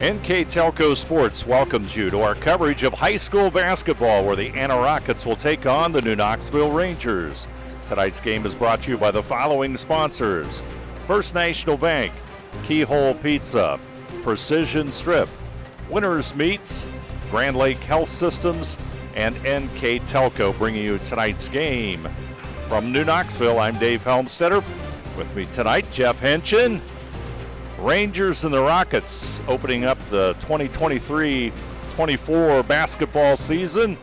NK Telco Sports welcomes you to our coverage of high school basketball, where the Anna Rockets will take on the New Knoxville Rangers. Tonight's game is brought to you by the following sponsors: First National Bank, Keyhole Pizza, Precision Strip, Winners Meats, Grand Lake Health Systems, and NK Telco, bringing you tonight's game. From New Knoxville, I'm Dave Helmstetter. With me tonight, Jeff Henchen. Rangers and the Rockets opening up the 2023-24 basketball season.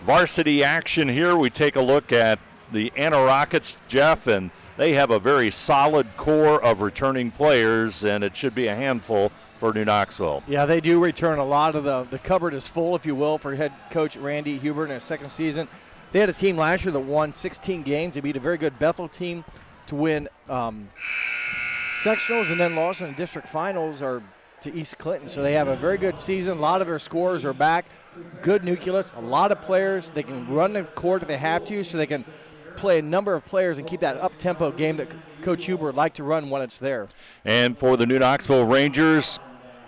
Varsity action here. We take a look at the Anna Rockets, Jeff, and they have a very solid core of returning players, and it should be a handful for New Knoxville. Yeah, they do return a lot of the cupboard is full, if you will, for head coach Randy Huber in his second season. They had a team last year that won 16 games. They beat a very good Bethel team to win sectionals, and then lost in the district finals or to East Clinton. So they have a very good season. A lot of their scorers are back. Good nucleus. A lot of players. They can run the court if they have to, so they can play a number of players and keep that up-tempo game that Coach Huber would like to run when it's there. And for the New Knoxville Rangers,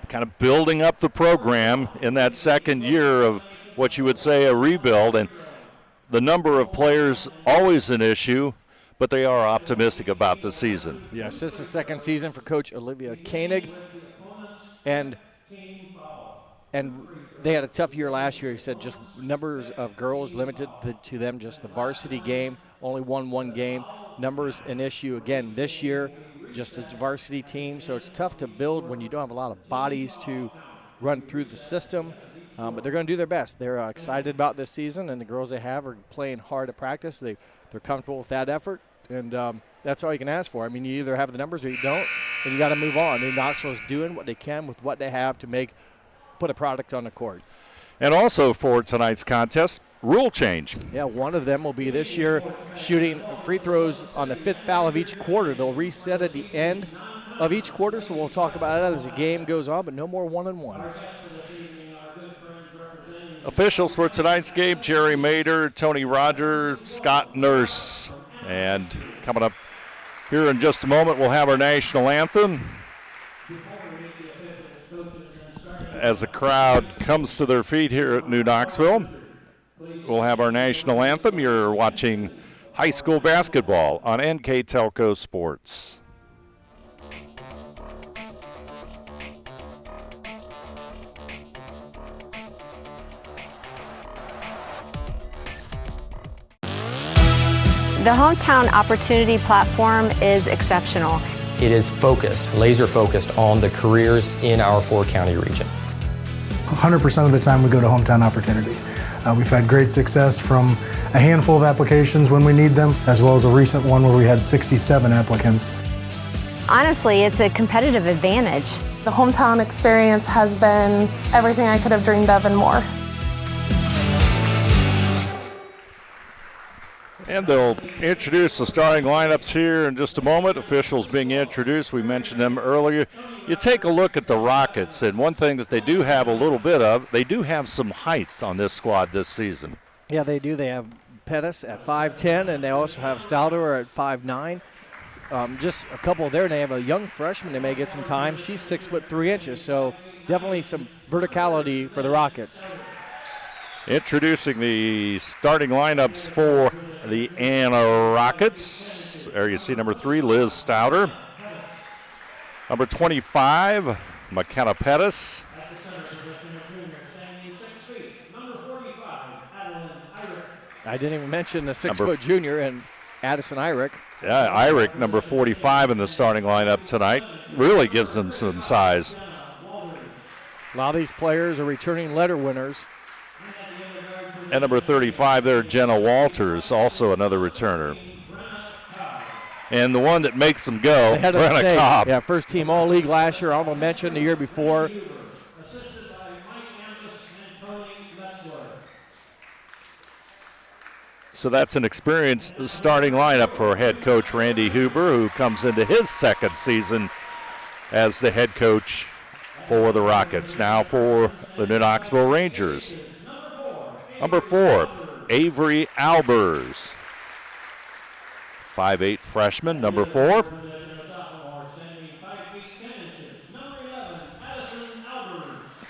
kind of building up the program in that second year of what you would say a rebuild. And the number of players always an issue, but they are optimistic about the season. Yes, this is the second season for Coach Olivia Koenig, and they had a tough year last year. He said just numbers of girls limited to them, just the varsity game, only won one game. Numbers an issue again this year, just a varsity team, so it's tough to build when you don't have a lot of bodies to run through the system. But they're going to do their best. They're excited about this season, and the girls they have are playing hard at practice. They're comfortable with that effort. And that's all you can ask for. I mean, you either have the numbers or you don't, and you got to move on. And Knoxville's doing what they can with what they have to put a product on the court. And also for tonight's contest, rule change. Yeah, one of them will be this year shooting free throws on the fifth foul of each quarter. They'll reset at the end of each quarter, so we'll talk about it as the game goes on, but no more one-on-ones. Officials for tonight's game: Jerry Mader, Tony Roger, Scott Nurse. And coming up here in just a moment, we'll have our national anthem. As the crowd comes to their feet here at New Knoxville, we'll have our national anthem. You're watching high school basketball on NK Telco Sports. The Hometown Opportunity Platform is exceptional. It is focused, laser focused on the careers in our four-county region. 100% of the time we go to Hometown Opportunity. We've had great success from a handful of applications when we need them, as well as a recent one where we had 67 applicants. Honestly, it's a competitive advantage. The Hometown experience has been everything I could have dreamed of and more. And they'll introduce the starting lineups here in just a moment. Officials being introduced, we mentioned them earlier. You take a look at the Rockets, and one thing that they do have a little bit of, they do have some height on this squad this season. Yeah, they do. They have Pettis at 5'10", and they also have Stouder at 5'9". Just a couple there, and they have a young freshman they may get some time. She's 6'3", so definitely some verticality for the Rockets. Introducing the starting lineups for the Anna Rockets. There you see number 3, Liz Stouder. Number 25, McKenna Pettis. I didn't even mention the 6-foot junior and Addison Irick. Yeah, Irick, number 45 in the starting lineup tonight. Really gives them some size. A lot of these players are returning letter winners. And number 35 there, Jenna Walters, also another returner. And the one that makes them go, Brenna Cobb. Yeah, first team All-League last year, honorable mention the year before. So that's an experienced starting lineup for head coach Randy Huber, who comes into his second season as the head coach for the Rockets. Now for the New Knoxville Rangers. Number 4, Avery Albers. 5'8" freshman, number 4.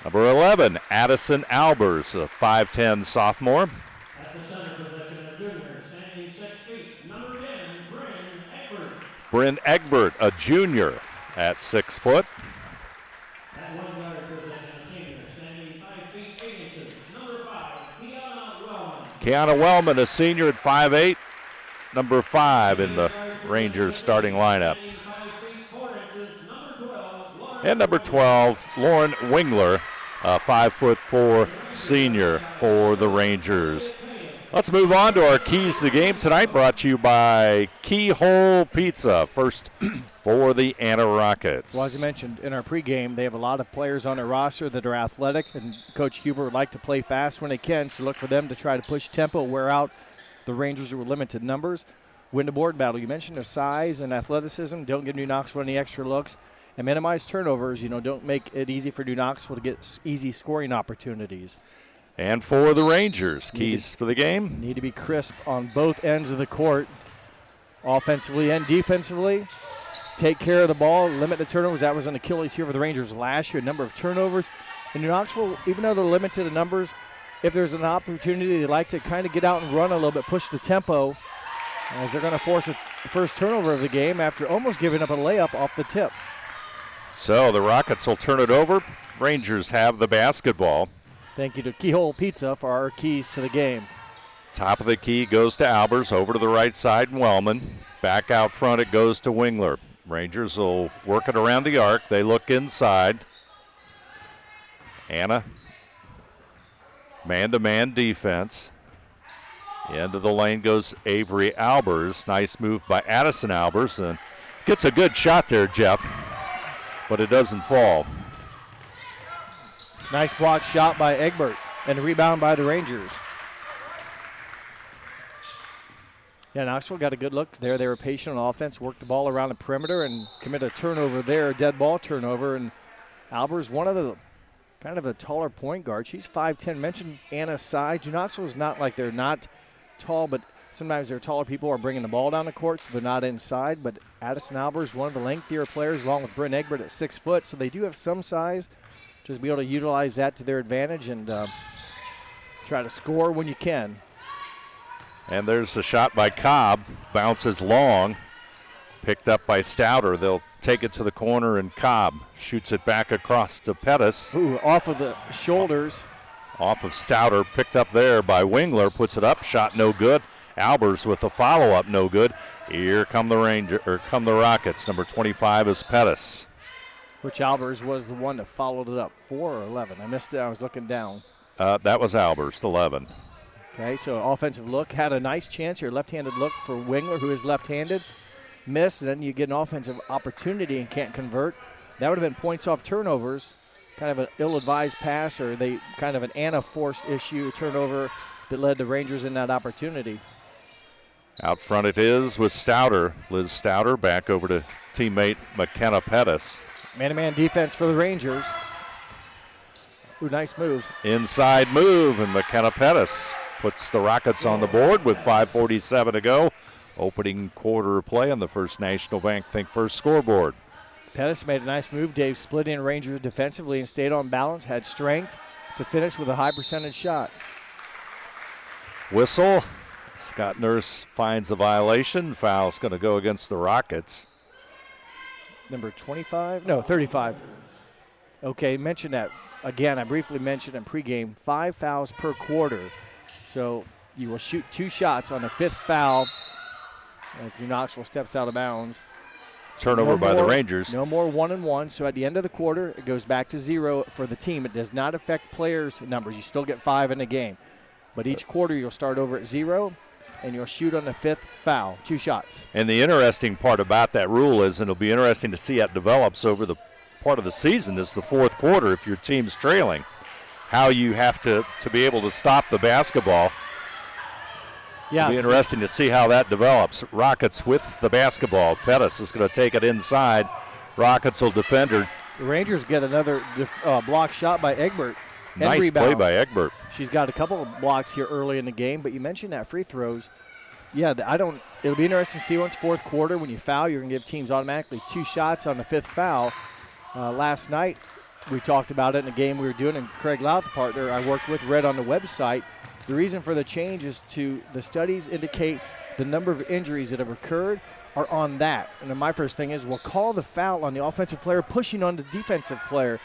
Number 11, Addison Albers, a 5'10 sophomore. At the center position, a junior, standing 6 feet, number 10, Bryn Egbert. Bryn Egbert, a junior at 6 foot. At one guard position, a senior, standing 5 feet 8 inches, number 5, Kiana Wellman. Kiana Wellman, a senior at 5'8", number 5 in the Rangers starting lineup. Standing 5 feet 4 inches, number 12, Lauren And number 12, Lauren Wingler, a 5'4" senior for the Rangers. Let's move on to our keys to the game tonight, brought to you by Keyhole Pizza, first for the Anna Rockets. Well, as I mentioned in our pregame, they have a lot of players on their roster that are athletic, and Coach Huber would like to play fast when they can, so look for them to try to push tempo, wear out the Rangers who were limited numbers. Win the board battle. You mentioned their size and athleticism. Don't give New Knoxville any extra looks. And minimize turnovers. Don't make it easy for New Knoxville to get easy scoring opportunities. And for the Rangers, keys for the game. Need to be crisp on both ends of the court, offensively and defensively. Take care of the ball, limit the turnovers. That was an Achilles heel for the Rangers last year, a number of turnovers. And New Knoxville, even though they're limited in numbers, if there's an opportunity, they like to kind of get out and run a little bit, push the tempo, as they're going to force the first turnover of the game after almost giving up a layup off the tip. So the Rockets will turn it over. Rangers have the basketball. Thank you to Keyhole Pizza for our keys to the game. Top of the key goes to Albers, over to the right side, Wellman. Back out front, it goes to Wingler. Rangers will work it around the arc. They look inside. Anna, man-to-man defense. Into the lane goes Avery Albers. Nice move by Addison Albers, and gets a good shot there, Jeff, but it doesn't fall. Nice block shot by Egbert, and a rebound by the Rangers. Yeah, Knoxville got a good look there. They were patient on offense, worked the ball around the perimeter, and committed a turnover there, a dead ball turnover. And Albers, one of the kind of a taller point guard. She's 5'10". Mentioned Anna's size. Knoxville is not like they're not tall, but sometimes their taller people are bringing the ball down the court, so they're not inside. But Addison Albers, one of the lengthier players, along with Bryn Egbert at 6 foot, so they do have some size. Just be able to utilize that to their advantage and try to score when you can. And there's a shot by Cobb. Bounces long. Picked up by Stouter. They'll take it to the corner, and Cobb shoots it back across to Pettis. Ooh, off of the shoulders. Off of Stouter. Picked up there by Wingler. Puts it up. Shot no good. Albers with the follow-up, no good. Here come the Rockets. Number 25 is Pettis. Which Albers was the one that followed it up. 4 or 11? I missed it. I was looking down. That was Albers, 11. Okay, so offensive look. Had a nice chance here. Left-handed look for Wingler, who is left-handed. Missed, and then you get an offensive opportunity and can't convert. That would have been points off turnovers. Kind of an ill-advised pass, or they kind of an Anna forced issue, turnover that led the Rangers in that opportunity. Out front it is with Stouter. Liz Stouter back over to teammate McKenna Pettis. Man-to-man defense for the Rangers. Ooh, nice move. Inside move, and McKenna Pettis puts the Rockets on the board with 5:47 to go. Opening quarter of play on the First National Bank Think First scoreboard. Pettis made a nice move. Dave split in Rangers defensively and stayed on balance, had strength to finish with a high percentage shot. Whistle. Scott Nurse finds a violation. Foul's going to go against the Rockets. Number 25? No, 35. Okay, mention that. Again, I briefly mentioned in pregame, 5 fouls per quarter. So you will shoot 2 shots on the 5th foul as New Knoxville steps out of bounds. Turnover by the Rangers. No more 1-and-1. So at the end of the quarter, it goes back to 0 for the team. It does not affect players' numbers. You still get 5 in the game. But each quarter you'll start over at 0, and you'll shoot on the 5th foul, 2 shots. And the interesting part about that rule is, and it'll be interesting to see how it develops over the part of the season, is the 4th quarter, if your team's trailing, how you have to be able to stop the basketball. Yeah, It'll be interesting to see how that develops. Rockets with the basketball. Pettis is going to take it inside. Rockets will defend her. The Rangers get another block shot by Egbert. Nice rebound. play by Egbert. She's got a couple of blocks here early in the game, but you mentioned that free throws. Yeah, it'll be interesting to see once 4th quarter when you foul, you're going to give teams automatically 2 shots on the 5th foul. Last night, we talked about it in the game we were doing, and Craig Louth, the partner I worked with, read on the website, the reason for the change is the studies indicate the number of injuries that have occurred are on that. And then my first thing is, well, call the foul on the offensive player pushing on the defensive player.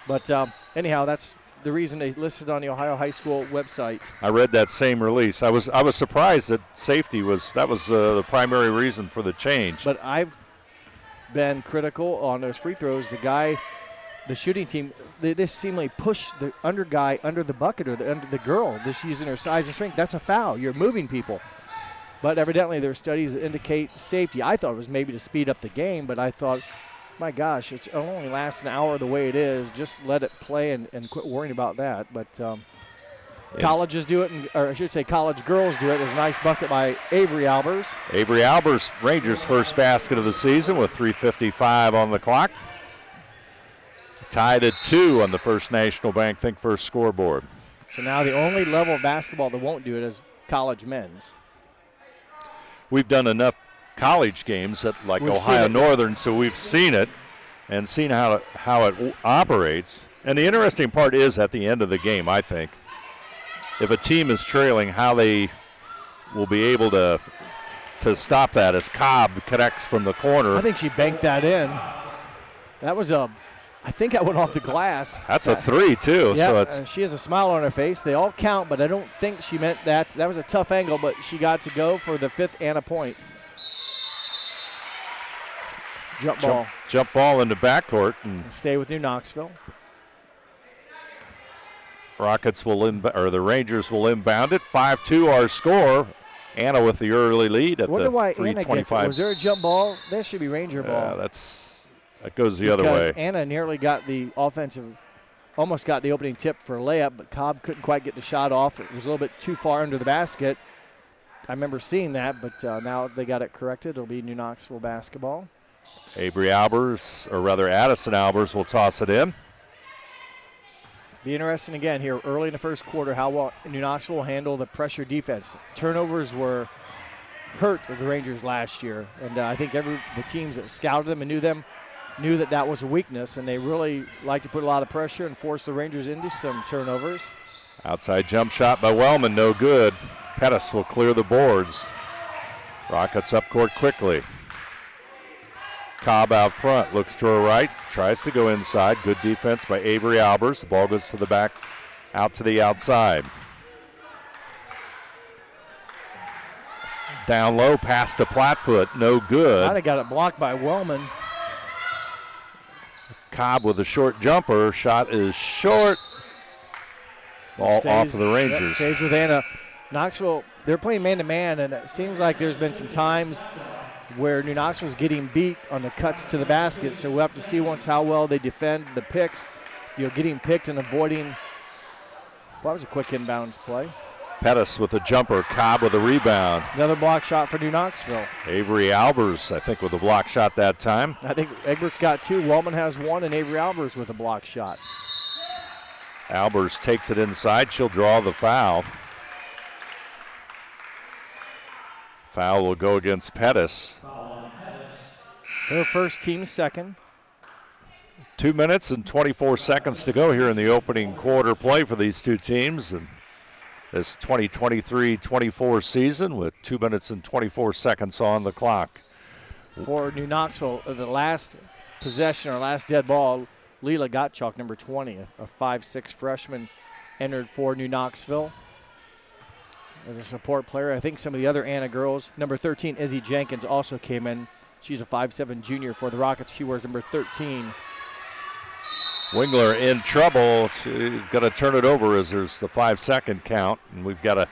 But anyhow, that's the reason they listed on the Ohio High School website. I read that same release. I was surprised that safety was the primary reason for the change. But I've been critical on those free throws. The shooting team, they just seemingly push the under guy under the bucket or under the girl, just using her size and strength. That's a foul. You're moving people. But evidently there are studies that indicate safety. I thought it was maybe to speed up the game, but I thought, my gosh, it only lasts an hour the way it is. Just let it play and quit worrying about that. But colleges do it, or I should say college girls do it. There's a nice bucket by Avery Albers. Avery Albers, Rangers' first basket of the season with 3:55 on the clock. Tied at 2 on the First National Bank Think First scoreboard. So now the only level of basketball that won't do it is college men's. We've done enough college games at We've Ohio Northern, so we've seen it and seen how it operates. And the interesting part is at the end of the game, I think, if a team is trailing, how they will be able to stop that as Cobb connects from the corner. I think she banked that in. That was I think that went off the glass. That's a 3 too. Yeah, So she has a smile on her face. They all count, but I don't think she meant that. That was a tough angle, but she got to go for the 5th and a point. Jump ball into backcourt. And stay with New Knoxville. the Rangers will inbound it. 5-2 our score. Anna with the early lead at the 3:25. Wonder why Anna gets it. Was there a jump ball? That should be Ranger ball. That goes the other way. Anna nearly got the almost got the opening tip for a layup, but Cobb couldn't quite get the shot off. It was a little bit too far under the basket. I remember seeing that, but now they got it corrected. It'll be New Knoxville basketball. Avery Albers, or rather Addison Albers, will toss it in. Be interesting again here early in the first quarter how well New Knoxville will handle the pressure defense. Turnovers were hurt the Rangers last year, and I think the teams that scouted them and knew that was a weakness, and they really like to put a lot of pressure and force the Rangers into some turnovers. Outside jump shot by Wellman, no good. Pettis will clear the boards. Rockets up court quickly. Cobb out front, looks to her right, tries to go inside. Good defense by Avery Albers. The ball goes to the back, out to the outside. Down low, pass to Plattfoot, no good. Might have got it blocked by Wellman. Cobb with a short jumper. Shot is short. Ball off of the Rangers. Stays with Anna. Knoxville, they're playing man-to-man, and it seems like there's been some times where New Knoxville's getting beat on the cuts to the basket. So we'll have to see how well they defend the picks. Getting picked and avoiding. That was a quick inbounds play. Pettis with a jumper. Cobb with a rebound. Another block shot for New Knoxville. Avery Albers, I think, with a block shot that time. I think Egbert's got 2. Wellman has 1, and Avery Albers with a block shot. Albers takes it inside. She'll draw the foul. Foul will go against Pettis. Her first, team second. 2 minutes and 24 seconds to go here in the opening quarter play for these two teams. And this 2023-24 season with 2 minutes and 24 seconds on the clock. For New Knoxville, the last possession or last dead ball, Leela Gottschalk, number 20, a 5'6" freshman, entered for New Knoxville as a support player. I think some of the other Anna girls, number 13, Izzy Jenkins, also came in. She's a 5'7" junior for the Rockets. She wears number 13. Wingler in trouble. She's going to turn it over as there's the 5-second count. And we've got a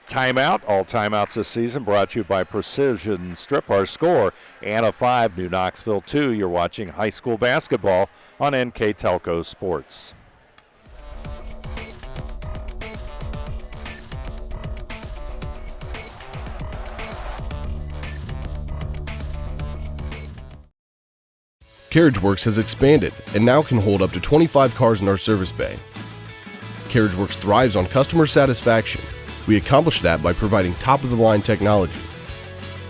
timeout. All timeouts this season brought to you by Precision Strip. Our score, Anna 5, New Knoxville 2. You're watching high school basketball on NK Telco Sports. CarriageWorks has expanded and now can hold up to 25 cars in our service bay. CarriageWorks thrives on customer satisfaction. We accomplish that by providing top-of-the-line technology.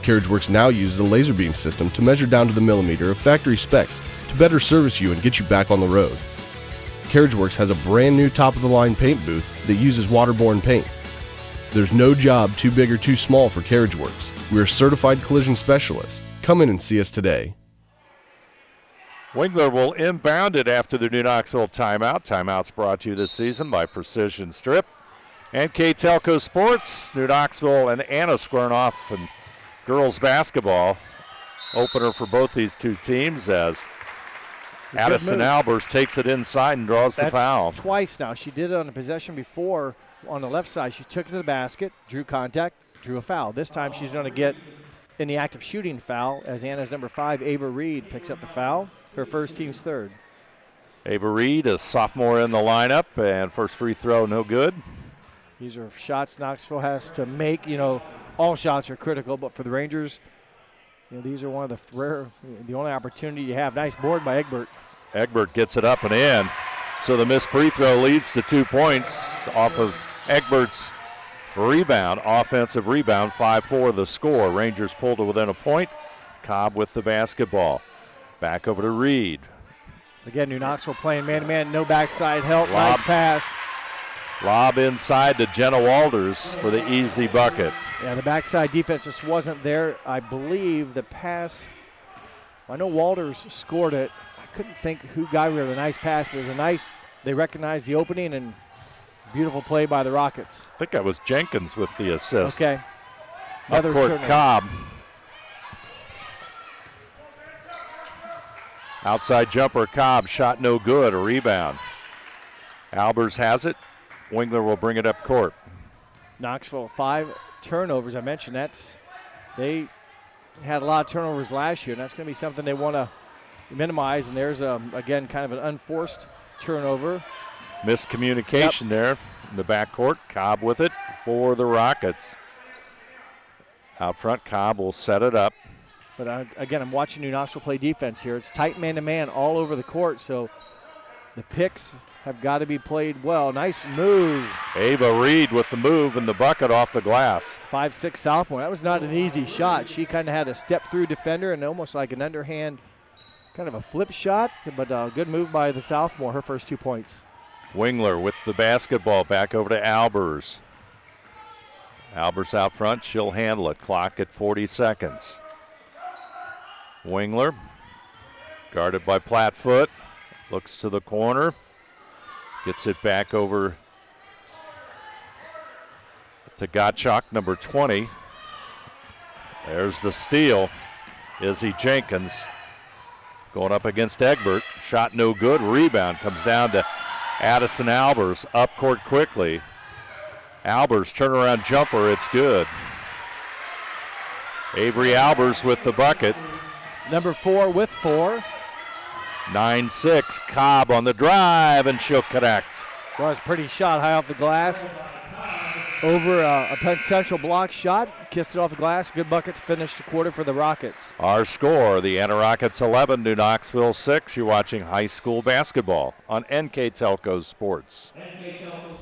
CarriageWorks now uses a laser beam system to measure down to the millimeter of factory specs to better service you and get you back on the road. CarriageWorks has a brand new top-of-the-line paint booth that uses waterborne paint. There's no job too big or too small for CarriageWorks. We are certified collision specialists. Come in and see us today. Wingler will inbound it after the New Knoxville timeout. Timeouts brought to you this season by Precision Strip. NK Telco Sports, New Knoxville and Anna squaring off in girls basketball. Opener for both these two teams as Addison Albers takes it inside and draws the foul. Twice now. She did it on the possession before on the left side. She took it to the basket, drew contact, drew a foul. This time she's going to get in the act of shooting foul as Anna's number 5, Ava Reed, picks up the foul. Her first, team's third. Ava Reed, a sophomore in the lineup, and first free throw, no good. These are shots Knoxville has to make. You know, all shots are critical, but for the Rangers, you know, these are one of the rare, the only opportunity you have. Nice board by Egbert. Egbert gets it up and in. So the missed free throw leads to 2 points off of Egbert's rebound, offensive rebound, 5-4 the score. Rangers pulled to within a point. Cobb with the basketball. Back over to Reed. Again, New Knoxville playing man-to-man, no backside help, Lob. nice pass. Lob inside to Jenna Walters for the easy bucket. Yeah, the backside defense just wasn't there. I believe the pass, I know Walters scored it. I couldn't think who got rid of the nice pass, but it was a nice, they recognized the opening and beautiful play by the Rockets. I think that was Jenkins with the assist. Okay. Another Upcourt turnover. Cobb. Outside jumper Cobb, shot no good, a rebound. Albers has it. Wingler will bring it up court. Knoxville, 5 turnovers. I mentioned they had a lot of turnovers last year, and that's going to be something they want to minimize. And there's, again, kind of an unforced turnover. Miscommunication there in the backcourt. Cobb with it for the Rockets. Out front, Cobb will set it up. But again, I'm watching New Knoxville play defense here. It's tight man-to-man all over the court, so the picks have got to be played well. Nice move. Ava Reed with the move and the bucket off the glass. 5'6" sophomore. That was not an easy shot. She kind of had a step-through defender and almost like an underhand kind of a flip shot, but a good move by the sophomore, her first 2 points. Wingler with the basketball back over to Albers. Albers out front. She'll handle it. Clock at 40 seconds. Wingler, guarded by Plattfoot, looks to the corner, gets it back over to Gottschalk, number 20. There's the steal. Izzy Jenkins going up against Egbert. Shot no good. Rebound comes down to Addison Albers. Up court quickly. Albers, turnaround jumper. It's good. Avery Albers with the bucket. Number 4 with 4. 9-6. Cobb on the drive, and she'll connect. Well, it's a pretty shot high off the glass. Over a potential block shot. Kissed it off the glass. Good bucket to finish the quarter for the Rockets. Our score, the Anna Rockets 11, New Knoxville 6. You're watching high school basketball on NK Telco Sports. NK Telco Sports.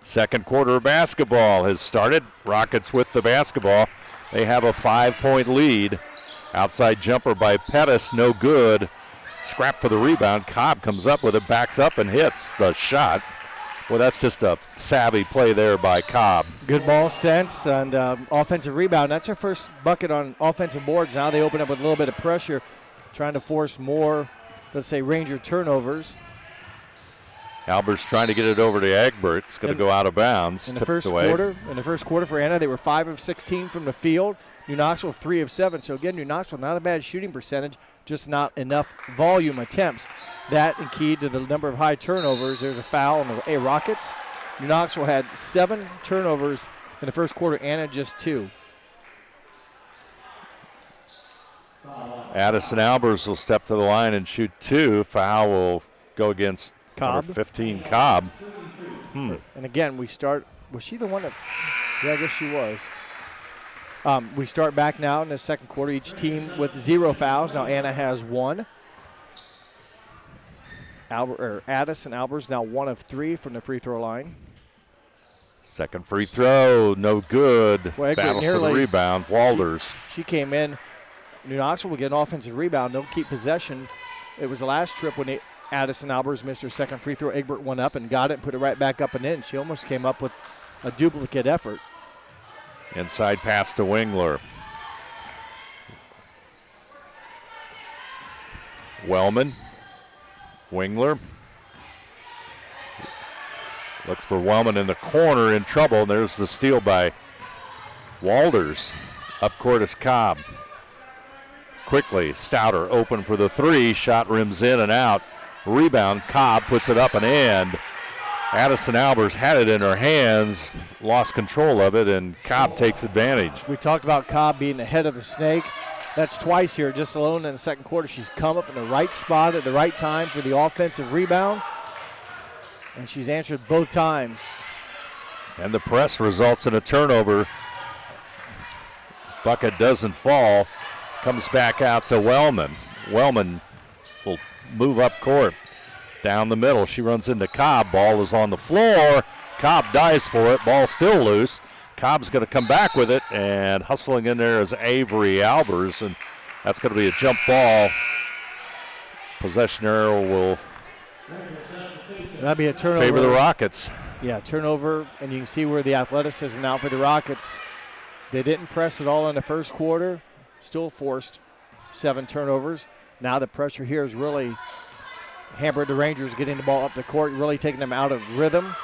Second quarter of basketball has started. Rockets with the basketball. They have a 5-point lead. Outside jumper by Pettis, no good. Scrap for the rebound. Cobb comes up with it, backs up and hits the shot. Well, that's just a savvy play there by Cobb. Good ball sense and offensive rebound. That's her first bucket on offensive boards. Now they open up with a little bit of pressure, trying to force more, let's say, Ranger turnovers. Albers trying to get it over to Egbert. It's going to go out of bounds. In the first quarter for Anna, they were 5 of 16 from the field. New Knoxville 3 of 7. So again, New Knoxville not a bad shooting percentage, just not enough volume attempts. That and key to the number of high turnovers. There's a foul on the Rockets. New Knoxville had 7 turnovers In the first quarter, Anna just 2. Addison Albers will step to the line and shoot 2. Foul will go against Cobb. number 15, Cobb. And again, we start. Was she the one that? Yeah, I guess she was. We start back now in the second quarter. Each team with 0 fouls. Now Anna has 1. Addison Albers now 1 of 3 from the free throw line. Second free throw, no good. Well, Battle for the rebound. Walders. She came in. New Knoxville will get an offensive rebound. They'll keep possession. It was the last trip when Addison Albers missed her second free throw. Egbert went up and got it and put it right back up and in. She almost came up with a duplicate effort. Inside pass to Wingler. Wellman. Wingler. Looks for Wellman in the corner, in trouble. And there's the steal by Walders. Up court is Cobb. Quickly, Stouter open for the 3. Shot rims in and out. Rebound, Cobb puts it up and in. Addison Albers had it in her hands, lost control of it, and Cobb takes advantage. We talked about Cobb being ahead of the snake. That's twice here, just alone in the second quarter. She's come up in the right spot at the right time for the offensive rebound, and she's answered both times. And the press results in a turnover. Bucket doesn't fall. Comes back out to Wellman. Wellman will move up court. Down the middle, she runs into Cobb. Ball is on the floor. Cobb dives for it. Ball still loose. Cobb's going to come back with it, and hustling in there is Avery Albers, and that's going to be a jump ball. Possession arrow will That'd be a turnover. favor the Rockets. Yeah, turnover, and you can see where the athleticism now for the Rockets. They didn't press at all in the first quarter. Still forced 7 turnovers. Now the pressure here is really hampered the Rangers getting the ball up the court, really taking them out of rhythm.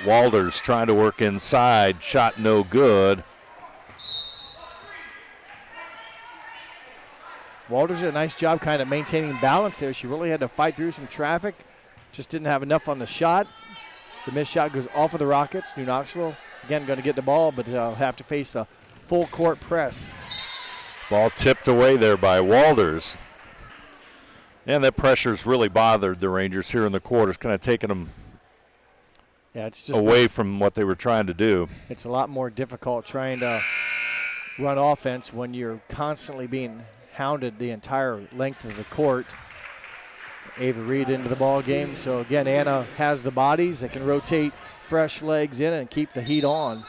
Walders trying to work inside. Shot no good. Walders did a nice job kind of maintaining balance there. She really had to fight through some traffic. Just didn't have enough on the shot. The missed shot goes off of the Rockets. New Knoxville, again, going to get the ball, but they'll have to face a full court press. Ball tipped away there by Walders. And that pressure's really bothered the Rangers here in the quarter. It's kind of taken them it's just away from what they were trying to do. It's a lot more difficult trying to run offense when you're constantly being hounded the entire length of the court. Ava Reed into the ball game. So again, Anna has the bodies that can rotate fresh legs in and keep the heat on.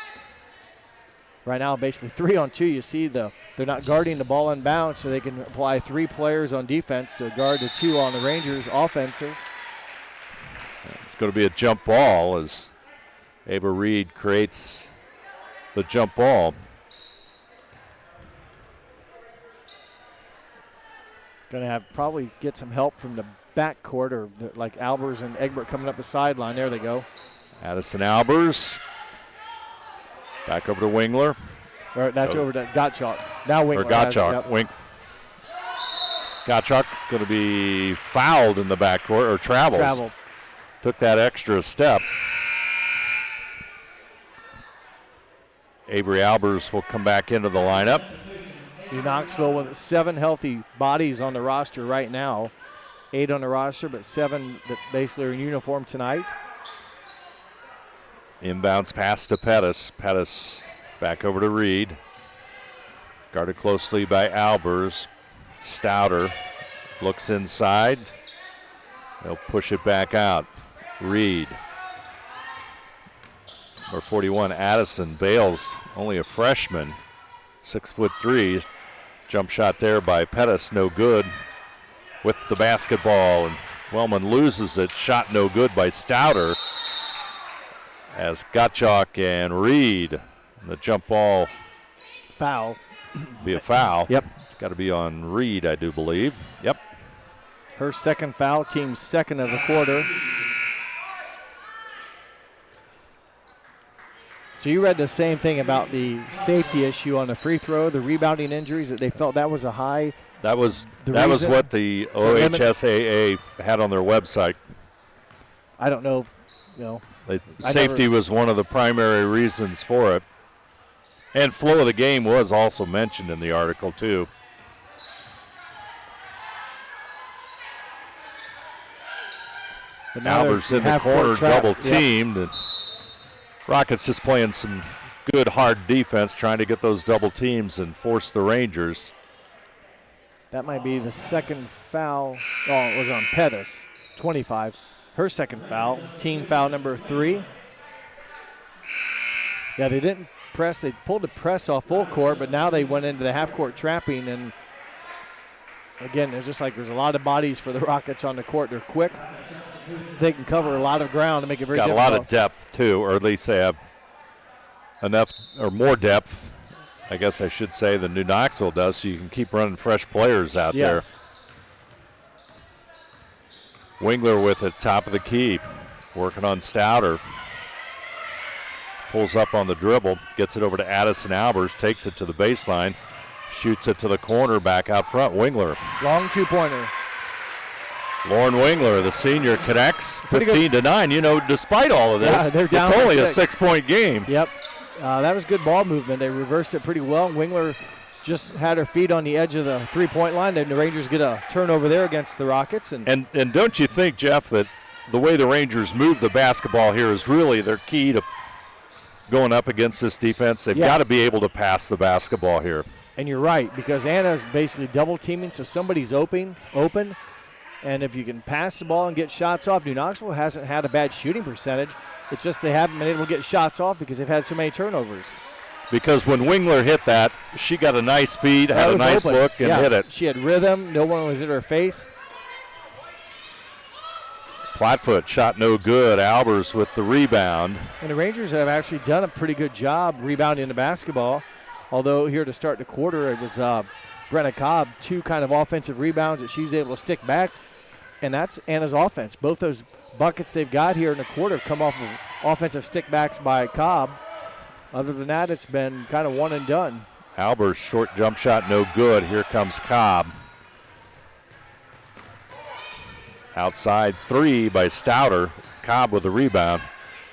Right now, basically 3-on-2. You see they're not guarding the ball inbounds, so they can apply 3 players on defense to guard the 2 on the Rangers offensive. It's going to be a jump ball as Ava Reed creates the jump ball. Going to have probably get some help from the backcourt, or like Albers and Egbert coming up the sideline. There they go. Addison Albers. Back over to Wingler. Or that's over to Gottschalk. Now Wingler. Or Gottschalk. Yep. Gottschalk going to be fouled in the backcourt, or travels. Took that extra step. Avery Albers will come back into the lineup. New Knoxville with 7 healthy bodies on the roster right now. 8 on the roster, but 7 that basically are in uniform tonight. Inbounds pass to Pettis. Pettis back over to Reed. Guarded closely by Albers. Stouter looks inside. They'll push it back out. Reed. Number 41, Addison Bales, only a freshman. 6'3". Jump shot there by Pettis, no good. With the basketball, and Wellman loses it. Shot no good by Stouter. As Gottschalk and Reed, the jump ball. Foul. Be a foul. Yep. It's got to be on Reed, I do believe. Yep. Her second foul, team's second of the quarter. So you read the same thing about the safety issue on the free throw, the rebounding injuries, that they felt that was a high. That was what the OHSAA had on their website. I don't know Safety was one of the primary reasons for it. And flow of the game was also mentioned in the article, too. Albers in the corner, double teamed. And Rockets just playing some good hard defense, trying to get those double teams and force the Rangers. That might be the second foul. Oh, it was on Pettis, 25. Her second foul, team foul number 3. Yeah, they didn't press. They pulled the press off full court, but now they went into the half-court trapping. And, again, there's a lot of bodies for the Rockets on the court. They're quick. They can cover a lot of ground to make it very difficult. Got a lot of depth, too, or at least they have enough or more depth, I guess I should say, than New Knoxville does, so you can keep running fresh players out there. Wingler with it, top of the key, working on Stouter. Pulls up on the dribble, gets it over to Addison Albers, takes it to the baseline, shoots it to the corner, back out front. Wingler. Long two-pointer. Lauren Wingler, the senior, connects 15-9. You know, despite all of this, it's only a 6-point game. Yep. That was good ball movement. They reversed it pretty well. Wingler just had her feet on the edge of the three-point line, and the Rangers get a turnover there against the Rockets. And don't you think, Jeff, that the way the Rangers move the basketball here is really their key to going up against this defense? They've got to be able to pass the basketball here. And you're right, because Anna's basically double-teaming, so somebody's open. And if you can pass the ball and get shots off, New Knoxville hasn't had a bad shooting percentage. It's just they haven't been able to get shots off because they've had so many turnovers. Because when Wingler hit that, she got a nice feed, had a nice look, and hit it. She had rhythm. No one was in her face. Flatfoot shot no good. Albers with the rebound. And the Rangers have actually done a pretty good job rebounding the basketball. Although here to start the quarter, it was Brenna Cobb, 2 kind of offensive rebounds that she was able to stick back. And that's Anna's offense. Both those buckets they've got here in the quarter have come off of offensive stickbacks by Cobb. Other than that, it's been kind of one and done. Albers' short jump shot, no good. Here comes Cobb. Outside 3 by Stouter. Cobb with the rebound.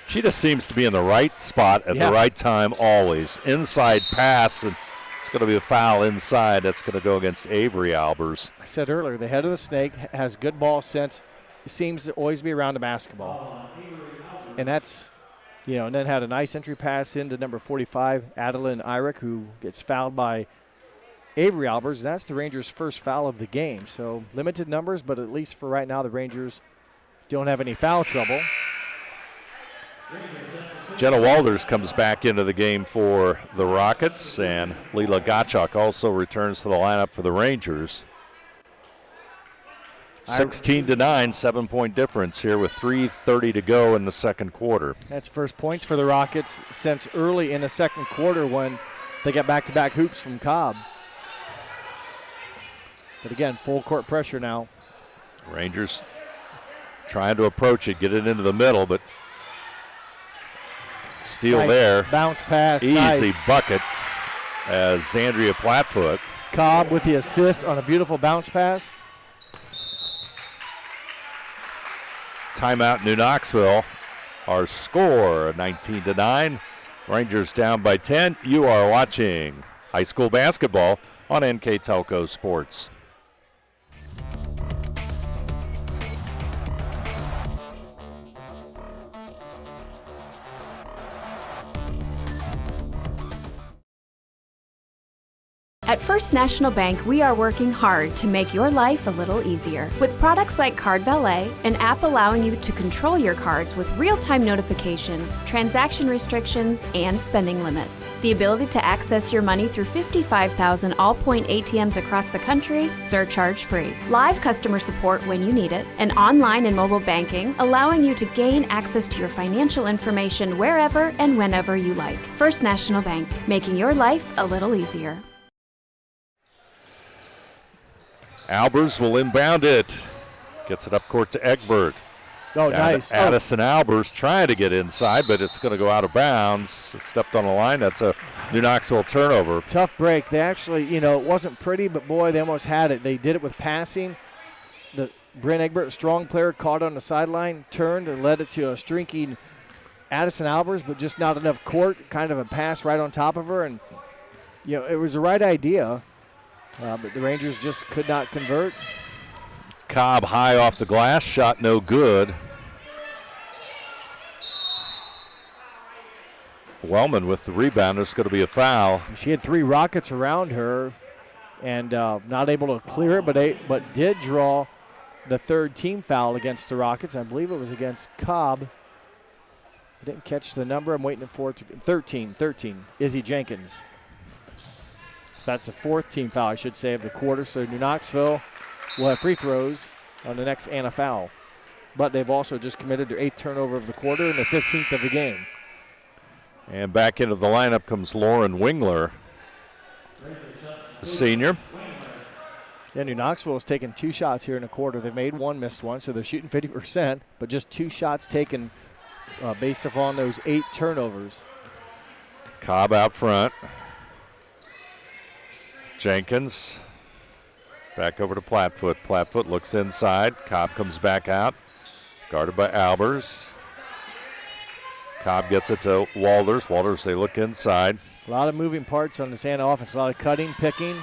She just seems to be in the right spot at the right time always. Inside pass, and it's going to be a foul inside. That's going to go against Avery Albers. I said earlier, the head of the snake has good ball sense. He seems to always be around the basketball. And that's, and then had a nice entry pass into number 45, Adeline Irick, who gets fouled by Avery Albers. And that's the Rangers' first foul of the game. So limited numbers, but at least for right now, the Rangers don't have any foul trouble. Jenna Walters comes back into the game for the Rockets, and Leela Gottschalk also returns to the lineup for the Rangers. 16-9, 7-point difference here with 3:30 to go in the second quarter. That's first points for the Rockets since early in the second quarter when they got back-to-back hoops from Cobb. But again, full court pressure now. Rangers trying to approach it, get it into the middle, but steal nice there. Bounce pass. Easy nice bucket as Zandria Flatfoot. Cobb with the assist on a beautiful bounce pass. Timeout New Knoxville. Our score 19-9. Rangers down by 10. You are watching high school basketball on NK Telco Sports. At First National Bank, we are working hard to make your life a little easier. With products like Card Valet, an app allowing you to control your cards with real-time notifications, transaction restrictions, and spending limits. The ability to access your money through 55,000 all-point ATMs across the country, surcharge-free. Live customer support when you need it, and online and mobile banking, allowing you to gain access to your financial information wherever and whenever you like. First National Bank, making your life a little easier. Albers will inbound it. Gets it up court to Egbert. Oh, nice. Addison Albers trying to get inside, but it's going to go out of bounds. Stepped on the line. That's a New Knoxville turnover. Tough break. They actually, it wasn't pretty, but boy, they almost had it. They did it with passing. The Bryn Egbert, strong player, caught on the sideline, turned and led it to a streaking Addison Albers, but just not enough court, kind of a pass right on top of her. And, it was the right idea, but the Rangers just could not convert. Cobb high off the glass, shot no good. Wellman with the rebound. There's going to be a foul. She had 3 Rockets around her and not able to clear it, but did draw the 3rd team foul against the Rockets. I believe it was against Cobb. I didn't catch the number. I'm waiting for it to 13. Izzy Jenkins. That's the 4th team foul, I should say, of the quarter. So New Knoxville will have free throws on the next and a foul. But they've also just committed their 8th turnover of the quarter and the 15th of the game. And back into the lineup comes Lauren Wingler, the senior. Yeah, New Knoxville has taken 2 shots here in a quarter. They've made 1, missed 1, so they're shooting 50%, but just 2 shots taken based upon those 8 turnovers. Cobb out front. Jenkins back over to Plattfoot. Plattfoot looks inside. Cobb comes back out, guarded by Albers. Cobb gets it to Walters. Walters, they look inside. A lot of moving parts on the Santa offense. A lot of cutting, picking.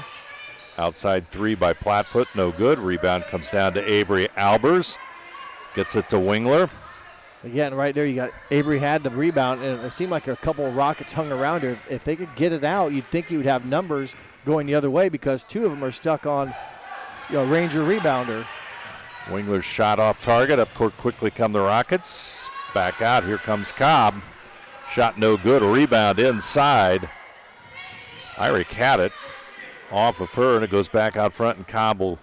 Outside 3 by Plattfoot, no good. Rebound comes down to Avery Albers. Gets it to Wingler. Again, right there, you got Avery had the rebound, and it seemed like a couple of Rockets hung around her. If they could get it out, you'd think you would have numbers going the other way because 2 of them are stuck on Ranger rebounder. Wingler's shot off target. Up court quickly come the Rockets. Back out. Here comes Cobb. Shot no good. A rebound inside. Irick had it off of her, and it goes back out front, and Cobb will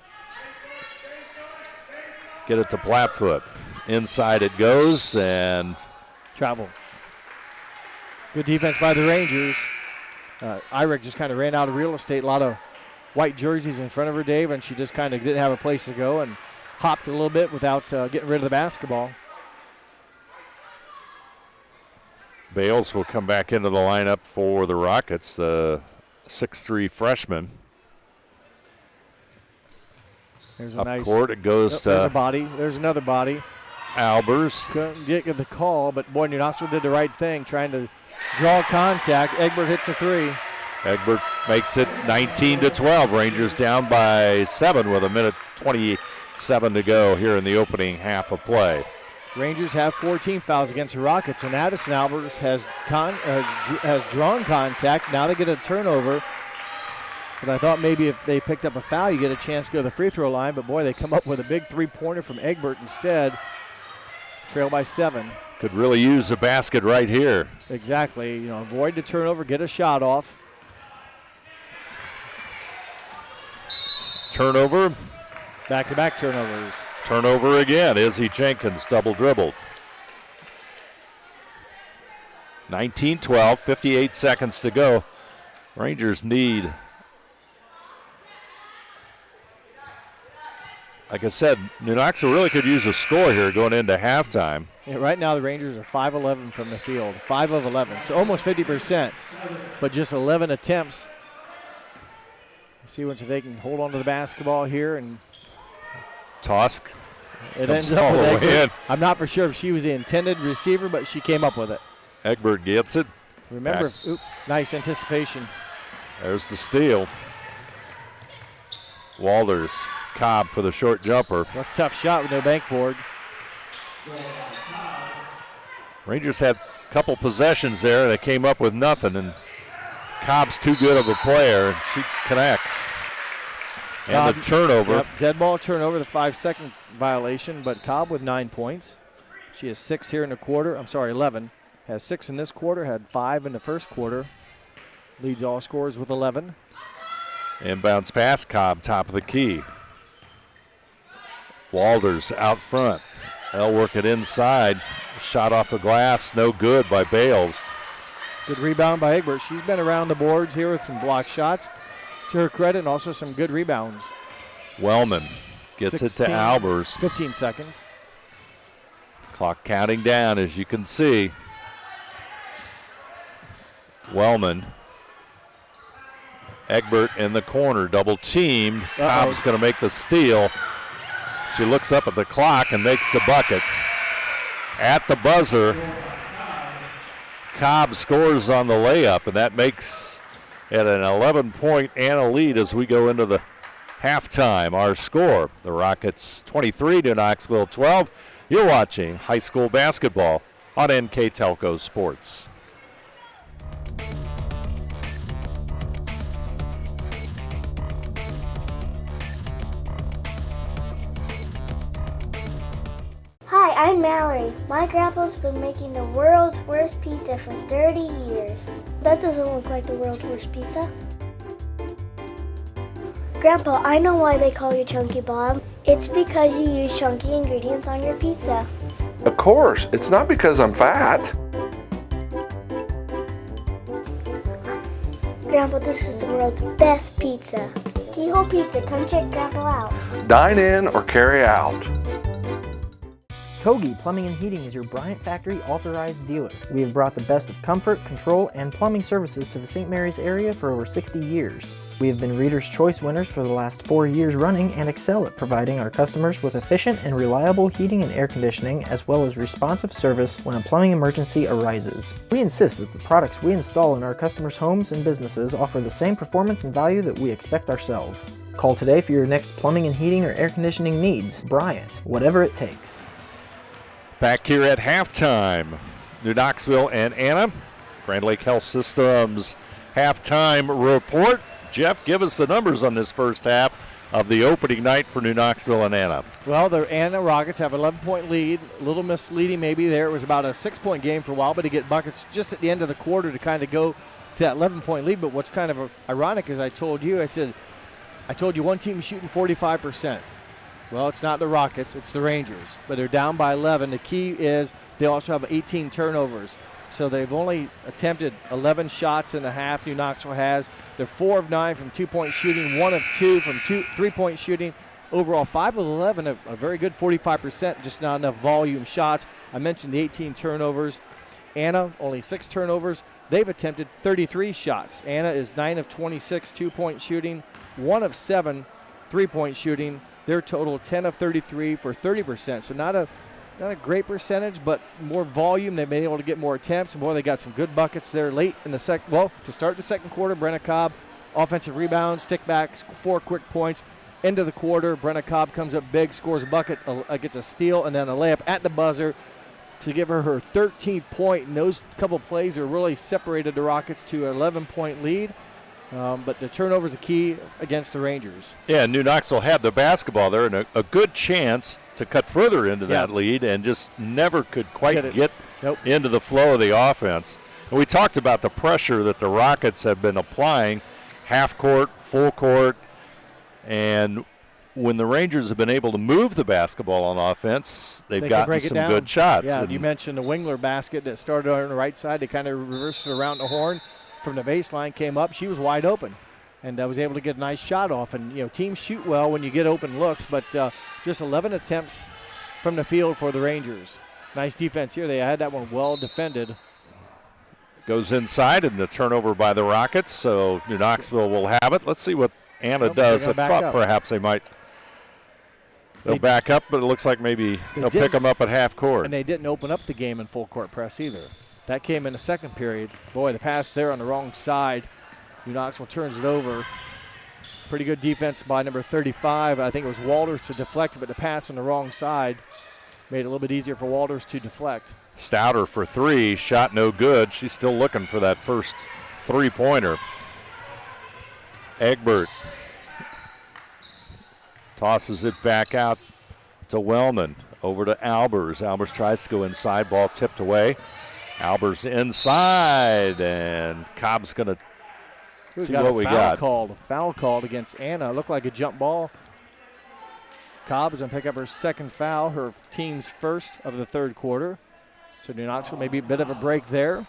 get it to Plattfoot. Inside it goes, and travel. Good defense by the Rangers. Irick just kind of ran out of real estate. A lot of white jerseys in front of her, Dave, and she just kind of didn't have a place to go and hopped a little bit without getting rid of the basketball. Bales will come back into the lineup for the Rockets, the 6'3" freshman. There's a Up nice court, it goes to there's a body. There's another body. Albers. Couldn't get the call, but boy, New Knoxville did the right thing, trying to draw contact. Egbert hits a 3. Egbert makes it 19-12. Rangers down by 7 with 1:27 to go here in the opening half of play. Rangers have 14 fouls against the Rockets, and Addison Albers has drawn contact. Now they get a turnover. But I thought maybe if they picked up a foul, you get a chance to go to the free throw line. But boy, they come up with a big 3-pointer from Egbert instead. Trail by 7. Could really use a basket right here. Exactly. Avoid the turnover, get a shot off. Turnover. Back-to-back turnovers. Turnover again. Izzy Jenkins double dribbled. 19-12, 58 seconds to go. Rangers need, like I said, New Knoxville really could use a score here going into halftime. Yeah, right now the Rangers are 5-11 from the field. 5 of 11, so almost 50%, but just 11 attempts. See if they can hold on to the basketball here and Tosk. It ends up with Egbert. I'm not for sure if she was the intended receiver, but she came up with it. Egbert gets it. Remember, nice anticipation. There's the steal. Walters, Cobb for the short jumper. That's a tough shot with no backboard. Rangers had a couple possessions there. They came up with nothing, and Cobb's too good of a player, and she connects. And the turnover. Yep, dead ball turnover, the 5-second violation, but Cobb with 9 points. She has 6 here in the quarter. 11. Has 6 in this quarter, had 5 in the first quarter. Leads all scorers with 11. Inbounds pass, Cobb, top of the key. Walters out front. They'll work it inside. Shot off the glass, no good by Bales. Good rebound by Egbert. She's been around the boards here with some blocked shots, to her credit, and also some good rebounds. Wellman gets 16, it to Albers. 15 seconds. Clock counting down, as you can see. Wellman. Egbert in the corner, double teamed. Cobb's going to make the steal. She looks up at the clock and makes the bucket. At the buzzer, Cobb scores on the layup, and that makes it an 11-point Anna lead as we go into the halftime. Our score, the Rockets 23 to Knoxville 12. You're watching high school basketball on NK Telco Sports. Hi, I'm Mallory. My grandpa's been making the world's worst pizza for 30 years. That doesn't look like the world's worst pizza. Grandpa, I know why they call you Chunky Bob. It's because you use chunky ingredients on your pizza. Of course, it's not because I'm fat. Grandpa, this is the world's best pizza. Keyhole Pizza, come check Grandpa out. Dine in or carry out. Kogi Plumbing and Heating is your Bryant Factory authorized dealer. We have brought the best of comfort, control, and plumbing services to the St. Mary's area for over 60 years. We have been Reader's Choice winners for the last 4 years running and excel at providing our customers with efficient and reliable heating and air conditioning, as well as responsive service when a plumbing emergency arises. We insist that the products we install in our customers' homes and businesses offer the same performance and value that we expect ourselves. Call today for your next plumbing and heating or air conditioning needs. Bryant, whatever it takes. Back here at halftime, New Knoxville and Anna. Grand Lake Health Systems halftime report. Jeff, give us the numbers on this first half of the opening night for New Knoxville and Anna. Well, the Anna Rockets have an 11-point lead. A little misleading maybe there. It was about a 6-point game for a while, but to get buckets just at the end of the quarter to kind of go to that 11-point lead. But what's kind of ironic is I told you one team is shooting 45%. Well, it's not the Rockets, it's the Rangers, but they're down by 11. The key is they also have 18 turnovers. So they've only attempted 11 shots in the half, New Knoxville has. They're 4 of 9 from 2-point shooting, 1 of 2 from 3-point shooting. Overall, 5 of 11, a very good 45%, just not enough volume shots. I mentioned the 18 turnovers. Anna, only 6 turnovers. They've attempted 33 shots. Anna is 9 of 26 2-point shooting, 1 of 7 3-point shooting. Their total 10 of 33 for 30%. So not a great percentage, but more volume. They've been able to get more attempts. And boy, they got some good buckets there late in the second. Well, to start the second quarter, Brenna Cobb, offensive rebounds, stick backs, 4 quick points. End of the quarter, Brenna Cobb comes up big, scores a bucket, gets a steal, and then a layup at the buzzer to give her 13th point. And those couple plays are really separated the Rockets to an 11-point lead. But the turnover is the key against the Rangers. Yeah, New Knoxville had the basketball there and a good chance to cut further into that lead and just never could quite get into the flow of the offense. And we talked about the pressure that the Rockets have been applying, half court, full court, and when the Rangers have been able to move the basketball on offense, they've gotten some good shots. Yeah, you mentioned the Wingler basket that started on the right side. They kind of reversed it around the horn. From the baseline, came up, she was wide open, and was able to get a nice shot off. And teams shoot well when you get open looks, but just 11 attempts from the field for the Rangers. Nice defense here. They had that one well defended. Goes inside, and the turnover by the Rockets. So New Knoxville will have it. Let's see what Anna does. I thought perhaps they might. They'll back up, but it looks like maybe they'll pick them up at half court. And they didn't open up the game in full court press either. That came in the second period. Boy, the pass there on the wrong side. New Knoxville turns it over. Pretty good defense by number 35. I think it was Walters to deflect, but the pass on the wrong side made it a little bit easier for Walters to deflect. Stouter for 3, shot no good. She's still looking for that first 3-pointer. Egbert tosses it back out to Wellman. Over to Albers. Albers tries to go inside, ball tipped away. Albers inside, and Cobb's going to see what we got. A foul called against Anna. Looked like a jump ball. Cobb's going to pick up her second foul, her team's first of the third quarter. So New Knoxville maybe a bit of a break there.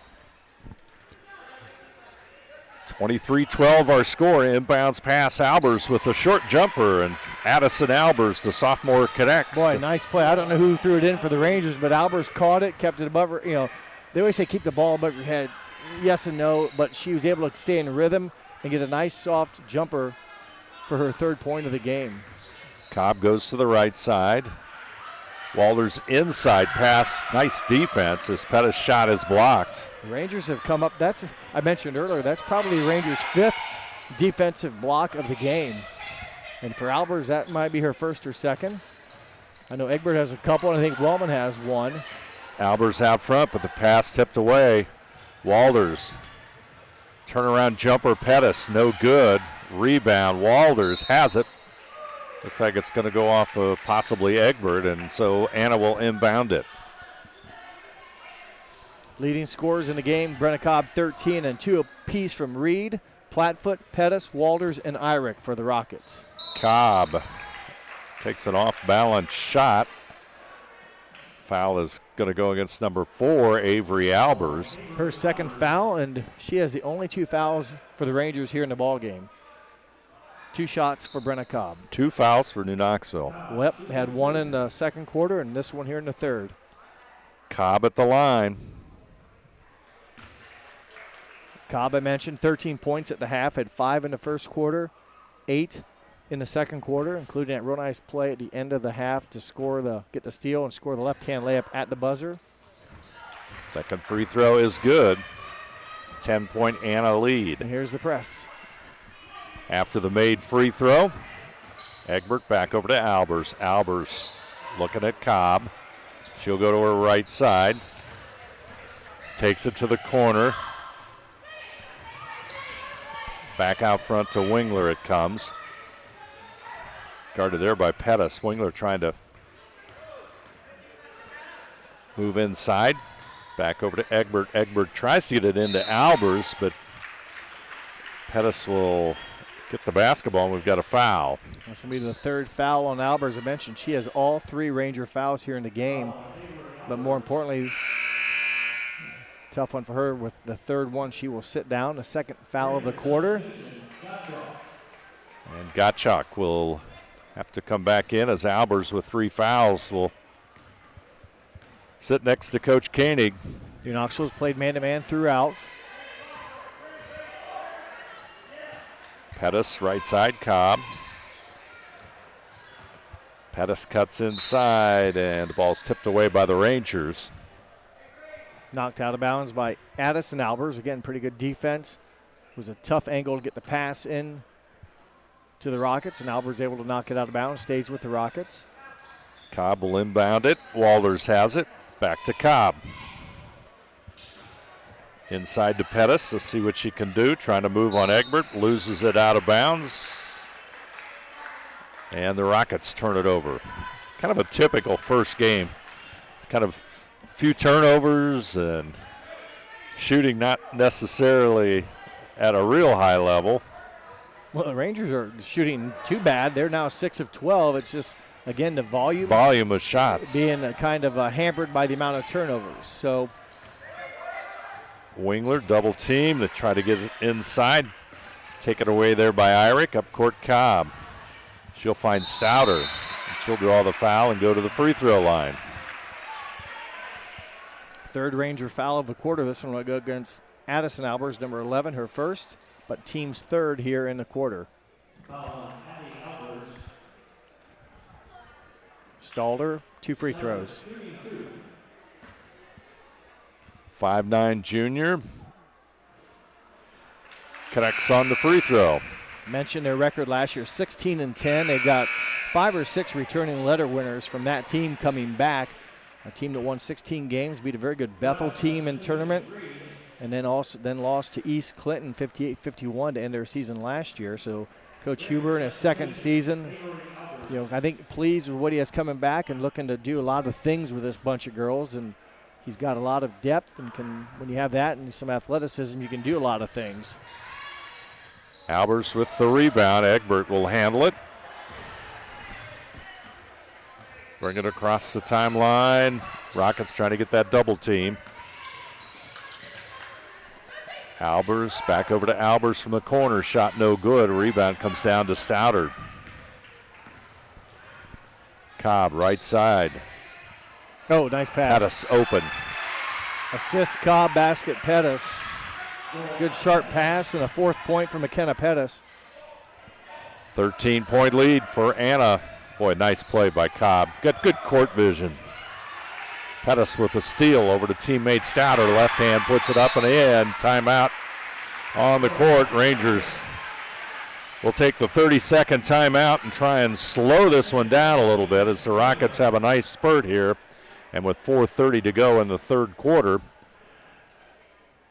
23-12 our score. Inbounds pass, Albers with a short jumper, and Addison Albers, the sophomore, connects. Boy, nice play. I don't know who threw it in for the Rangers, but Albers caught it, kept it above her, They always say keep the ball above your head. Yes and no, but she was able to stay in rhythm and get a nice soft jumper for her 3rd point of the game. Cobb goes to the right side. Walters inside pass. Nice defense as Pettis' shot is blocked. The Rangers have come up. I mentioned earlier, that's probably Rangers' 5th defensive block of the game. And for Albers, that might be her 1st or 2nd. I know Egbert has a couple, and I think Wellman has one. Albers out front, but the pass tipped away. Walters. Turnaround jumper, Pettis, no good. Rebound, Walters has it. Looks like it's going to go off of possibly Egbert, and so Anna will inbound it. Leading scorers in the game, Brenna Cobb 13 and 2 apiece from Reed, Plattfoot, Pettis, Walters, and Irick for the Rockets. Cobb takes an off-balance shot. Foul is going to go against number 4, Avery Albers. Her 2nd foul, and she has the only 2 fouls for the Rangers here in the ball game. 2 shots for Brenna Cobb. 2 fouls for New Knoxville. Yep, had one in the 2nd quarter and this one here in the 3rd. Cobb at the line. Cobb, I mentioned, 13 points at the half, had 5 in the 1st quarter, 8 in the 2nd quarter, including that real nice play at the end of the half to get the steal and score the left-hand layup at the buzzer. Second free throw is good. 10-point Anna lead. And here's the press. After the made free throw, Egbert back over to Albers. Albers looking at Cobb. She'll go to her right side. Takes it to the corner. Back out front to Wingler it comes. Guarded there by Pettis. Wingler trying to move inside. Back over to Egbert. Egbert tries to get it into Albers, but Pettis will get the basketball, and we've got a foul. That's going to be the 3rd foul on Albers. I mentioned she has all 3 Ranger fouls here in the game, but more importantly, tough one for her. With the 3rd one, she will sit down. The 2nd foul of the quarter. And Gottschalk will have to come back in as Albers with 3 fouls will sit next to Coach Koenig. New Knoxville's played man-to-man throughout. Pettis, right side, Cobb. Pettis cuts inside, and the ball's tipped away by the Rangers. Knocked out of bounds by Addison Albers. Again, pretty good defense. It was a tough angle to get the pass in to the Rockets, and Albers able to knock it out of bounds, stays with the Rockets. Cobb will inbound it. Walters has it. Back to Cobb. Inside to Pettis. Let's see what she can do. Trying to move on Egbert. Loses it out of bounds. And the Rockets turn it over. Kind of a typical first game. Kind of few turnovers and shooting not necessarily at a real high level. Well, the Rangers are shooting too bad. They're now 6 of 12. It's just, again, the volume of shots being kind of hampered by the amount of turnovers. So Wingler double team to try to get it inside. Taken away there by Irick. Up court, Cobb. She'll find Stouter. And she'll draw the foul and go to the free throw line. 3rd Ranger foul of the quarter. This one will go against Addison Albers, number 11, her 1st, but team's 3rd here in the quarter. Stalder, 2 free throws. 5'9" junior. Connects on the free throw. Mentioned their record last year, 16 and 10. They got 5 or 6 returning letter winners from that team coming back. A team that won 16 games, beat a very good Bethel team in tournament, and then lost to East Clinton 58-51 to end their season last year. So Coach Huber in his 2nd season, I think pleased with what he has coming back and looking to do a lot of things with this bunch of girls. And he's got a lot of depth, and when you have that and some athleticism, you can do a lot of things. Albers with the rebound. Egbert will handle it. Bring it across the timeline. Rockets trying to get that double team. Albers back over to Albers from the corner. Shot no good. Rebound comes down to Stouter. Cobb right side. Oh, nice pass. Pettis open. Assist Cobb, basket Pettis. Good sharp pass and a 4th point for McKenna Pettis. 13-point lead for Anna Boy, nice play by Cobb. Got good court vision. Pettis with a steal over to teammate Stouter. Left hand puts it up and in. Timeout on the court. Rangers will take the 30-second timeout and try and slow this one down a little bit as the Rockets have a nice spurt here. And with 4:30 to go in the third quarter,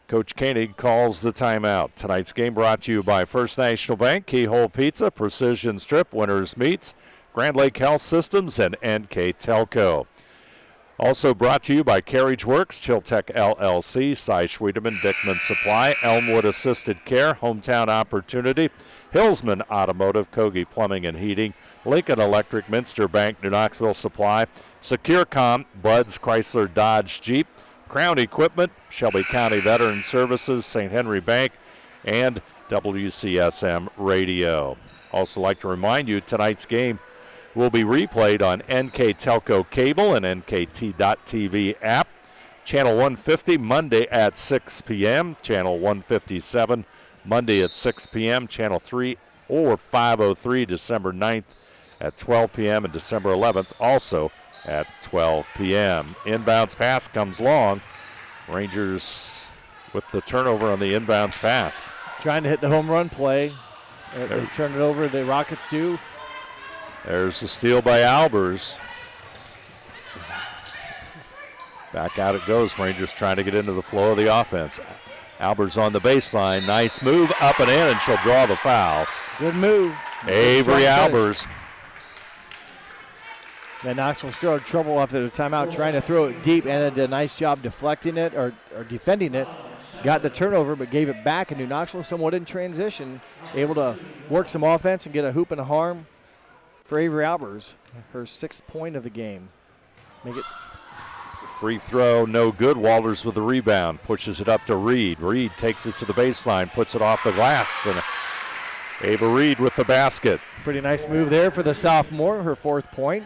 Coach Koenig calls the timeout. Tonight's game brought to you by First National Bank, Keyhole Pizza, Precision Strip, Winners Meats, Grand Lake Health Systems, and NK Telco. Also brought to you by Carriage Works, Chiltech LLC, Cy Schwedeman, Dickman Supply, Elmwood Assisted Care, Hometown Opportunity, Hillsman Automotive, Kogi Plumbing and Heating, Lincoln Electric, Minster Bank, New Knoxville Supply, SecureCom, Buds, Chrysler, Dodge, Jeep, Crown Equipment, Shelby County Veteran Services, St. Henry Bank, and WCSM Radio. Also like to remind you, tonight's game will be replayed on NK Telco Cable and NKT.TV app. Channel 150 Monday at 6 p.m. Channel 157 Monday at 6 p.m. Channel 3 or 503 December 9th at 12 p.m. and December 11th also at 12 p.m. Inbounds pass comes long. Rangers with the turnover on the inbounds pass. Trying to hit the home run play. They turn it over, the Rockets do. There's the steal by Albers. Back out it goes. Rangers trying to get into the flow of the offense. Albers on the baseline. Nice move up and in, and she'll draw the foul. Good move. Avery Albers. Then Knoxville still had trouble after the timeout trying to throw it deep, and did a nice job deflecting it or defending it. Got the turnover but gave it back, and New Knoxville somewhat in transition, able to work some offense and get a hoop and a harm for Avery Albers, her 6th point of the game. Make it free throw, no good. Walters with the rebound, pushes it up to Reed. Reed takes it to the baseline, puts it off the glass, and Ava Reed with the basket. Pretty nice move there for the sophomore, her 4th point.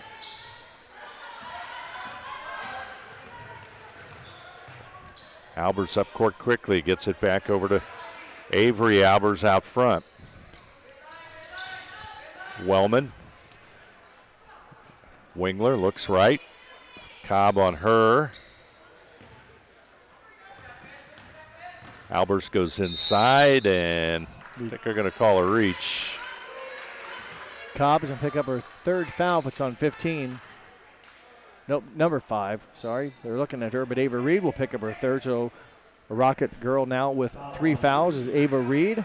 Albers up court quickly, gets it back over to Avery. Albers out front. Wellman. Wingler looks right. Cobb on her. Albers goes inside, and I think they're going to call a reach. Cobb is going to pick up her 3rd foul if it's on 15. Nope, number 5. Sorry, they're looking at her, but Ava Reed will pick up her 3rd. So a Rocket girl now with 3 fouls is Ava Reed,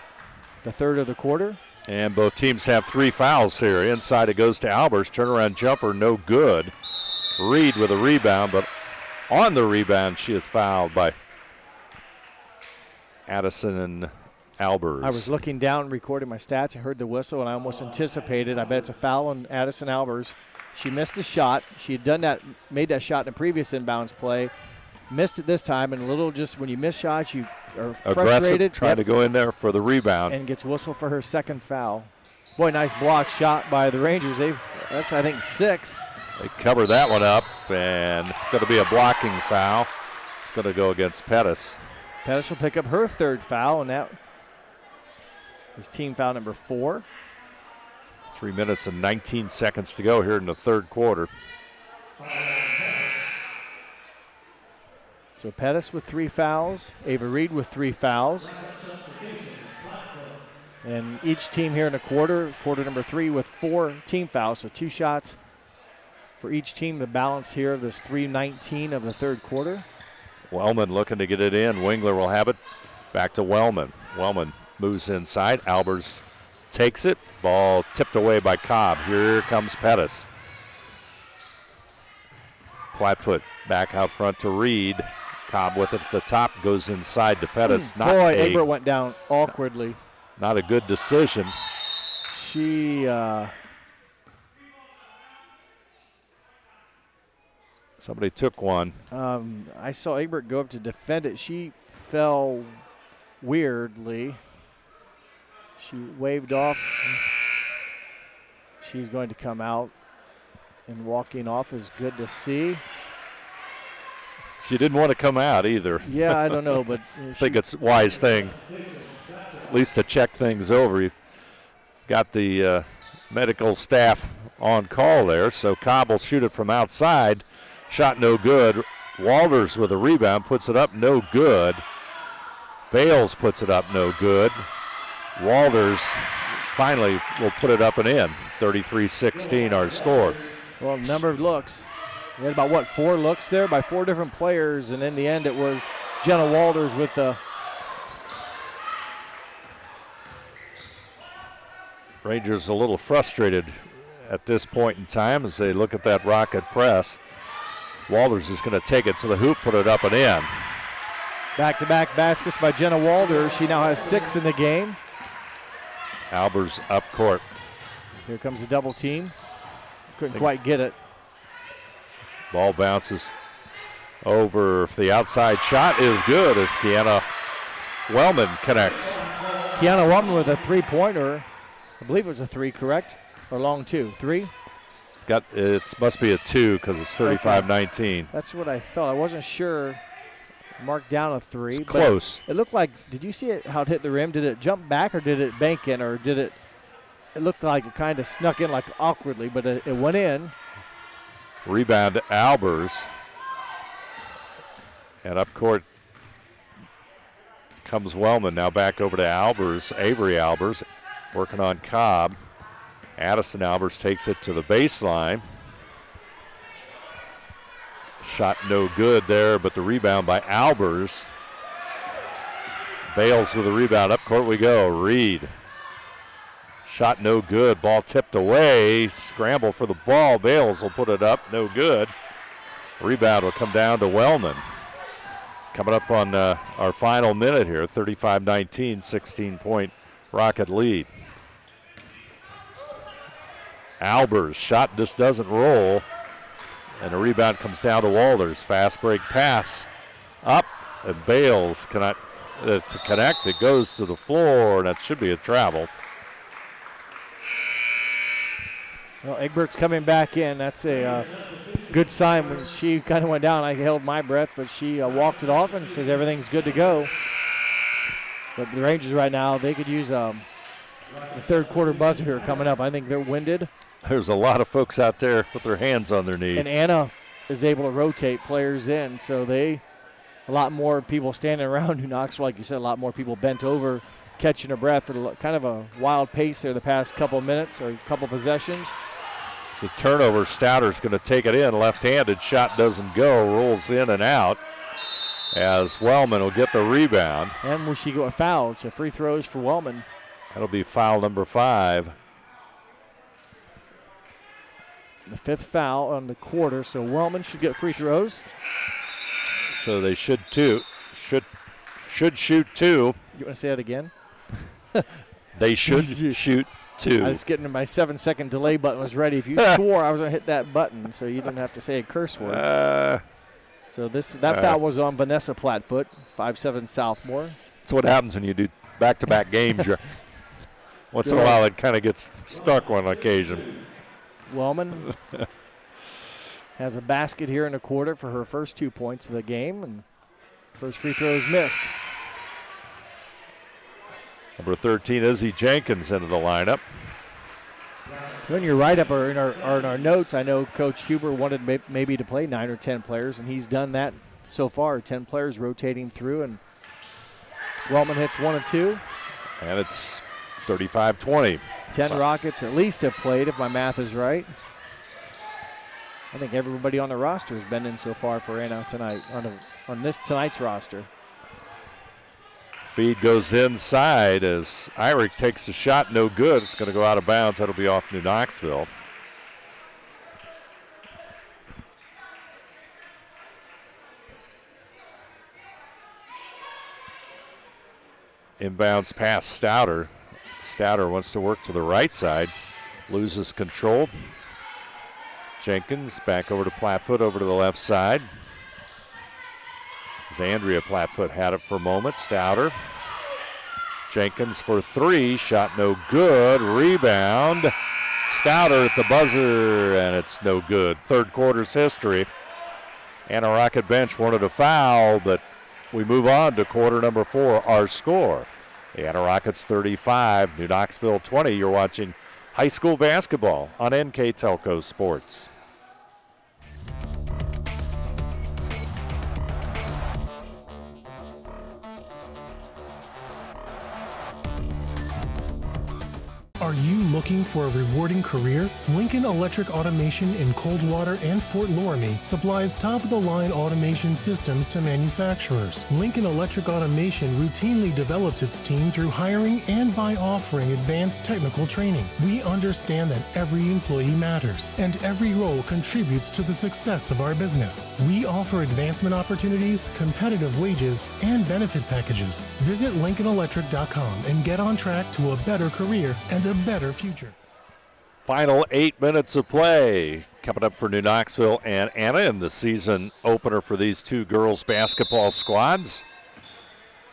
the 3rd of the quarter. And both teams have 3 fouls here. Inside it goes to Albers. Turnaround jumper, no good. Reed with a rebound, but on the rebound, she is fouled by Addison and Albers. I was looking down and recording my stats. I heard the whistle, and I almost anticipated. I bet it's a foul on Addison Albers. She missed the shot. She had done that, made that shot in a previous inbounds play. Missed it this time, and a little just when you miss shots, you are frustrated. Aggressive, trying to go in there for the rebound. And gets whistled for her 2nd foul. Boy, nice block shot by the Rangers. That's, I think, 6. They cover that one up, and it's going to be a blocking foul. It's going to go against Pettis. Pettis will pick up her 3rd foul, and that is team foul number 4. 3 minutes and 19 seconds to go here in the third quarter. So Pettis with 3 fouls, Ava Reed with 3 fouls. And each team here in the quarter number 3 with 4 team fouls, so 2 shots for each team. The balance here of this 3:19 of the third quarter. Wellman looking to get it in. Wingler will have it. Back to Wellman. Wellman moves inside. Albers takes it. Ball tipped away by Cobb. Here comes Pettis. Flatfoot back out front to Reed. Cobb with it at the top, goes inside to Pettis. Boy, Egbert went down awkwardly. Not a good decision. Somebody took one. I saw Egbert go up to defend it. She fell weirdly. She waved off. She's going to come out, and walking off is good to see. She didn't want to come out either. Yeah, I don't know, but I think it's a wise thing, at least to check things over. You've got the medical staff on call there, so Cobb will shoot it from outside. Shot no good. Walters with a rebound, puts it up, no good. Bales puts it up, no good. Walters finally will put it up and in. 33-16 our score. Well, number of looks. We had about, 4 looks there by 4 different players, and in the end it was Jenna Walters with the Rangers a little frustrated at this point in time as they look at that Rocket press. Walters is going to take it to the hoop, put it up and in. Back-to-back baskets by Jenna Walters. She now has 6 in the game. Albers up court. Here comes the double team. Couldn't quite get it. Ball bounces over. The outside shot is good as Kiana Wellman connects. Kiana Wellman with a three-pointer. I believe it was a 3, correct? Or long 2? 3? It must be a 2 because it's 35-19. That's what I thought. I wasn't sure. Marked down a 3. It's close. It looked like, did you see it, how it hit the rim? Did it jump back or did it bank in, or did it looked like it kind of snuck in like awkwardly, but it went in. Rebound to Albers. And up court comes Wellman. Now back over to Albers, Avery Albers, working on Cobb. Addison Albers takes it to the baseline. Shot no good there, but the rebound by Albers. Bales with the rebound. Up court we go. Reed. Shot no good. Ball tipped away. Scramble for the ball. Bales will put it up. No good. Rebound will come down to Wellman. Coming up on our final minute here. 35-19, 16-point Rocket lead. Albers. Shot just doesn't roll. And the rebound comes down to Walters. Fast break pass up, and Bales cannot to connect. It goes to the floor, and that should be a travel. Well, Egbert's coming back in. That's a good sign. When she kind of went down, I held my breath, but she walked it off and says everything's good to go. But the Rangers right now, they could use the third quarter buzzer here coming up. I think they're winded. There's a lot of folks out there with their hands on their knees. And Anna is able to rotate players in, so a lot more people standing around New Knoxville, like you said, a lot more people bent over, catching their breath at kind of a wild pace there the past couple minutes or couple possessions. It's a turnover. Stouter's going to take it in. Left-handed shot doesn't go, rolls in and out as Wellman will get the rebound. And will she go a foul? So free throws for Wellman. That'll be foul number 5. The 5th foul on the quarter, so Wellman should get free throws. So they should shoot 2. You want to say that again? They should shoot 2. I was getting my 7-second delay button was ready. If you swore, I was going to hit that button, so you didn't have to say a curse word. So that foul was on Vanessa Plattfoot, 5'7" sophomore. That's what happens when you do back-to-back games. Once in a while, it kind of gets stuck on occasion. Wellman has a basket here in the quarter for her first 2 points of the game, and first free throw is missed. Number 13, Izzy Jenkins into the lineup. In your write-up or in our notes, I know Coach Huber wanted maybe to play 9 or 10 players, and he's done that so far. 10 players rotating through, and Wellman hits 1 of 2. And it's 35-20. 10 Rockets at least have played, if my math is right. I think everybody on the roster has been in so far for Anna tonight, on tonight's roster. Feed goes inside as Eyrick takes a shot, no good. It's going to go out of bounds. That'll be off New Knoxville. Inbounds pass Stouter. Stouter wants to work to the right side, loses control. Jenkins back over to Plattfoot, over to the left side. Andrea Plattfoot had it for a moment. Stouter. Jenkins for 3, shot no good. Rebound. Stouter at the buzzer, and it's no good. Third quarter's history. Anna Rocket bench wanted a foul, but we move on to quarter number 4, our score. The Anna Rockets 35, New Knoxville 20. You're watching high school basketball on NK Telco Sports. Are you looking for a rewarding career? Lincoln Electric Automation in Coldwater and Fort Loramie supplies top-of-the-line automation systems to manufacturers. Lincoln Electric Automation routinely develops its team through hiring and by offering advanced technical training. We understand that every employee matters, and every role contributes to the success of our business. We offer advancement opportunities, competitive wages, and benefit packages. Visit LincolnElectric.com and get on track to a better career and a better future. Final 8 minutes of play coming up for New Knoxville and Anna in the season opener for these two girls basketball squads.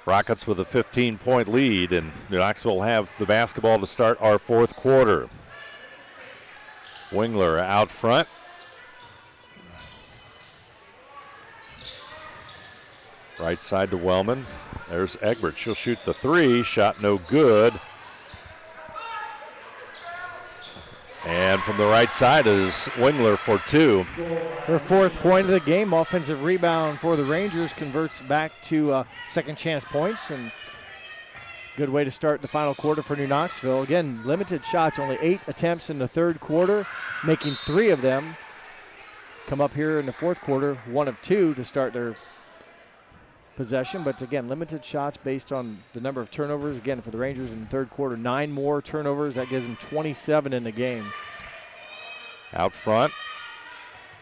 Rockets with a 15-point lead, and New Knoxville will have the basketball to start our fourth quarter. Wingler out front. Right side to Wellman. There's Egbert. She'll shoot the three. Shot no good. And from the right side is Wingler for two. Her fourth point of the game, offensive rebound for the Rangers, converts back to second chance points, and good way to start the final quarter for New Knoxville. Again, limited shots, only 8 attempts in the third quarter, making 3 of them come up here in the fourth quarter, 1 of 2 to start their possession. But again, limited shots based on the number of turnovers. Again, for the Rangers in the third quarter, 9 more turnovers. That gives them 27 in the game. Out front,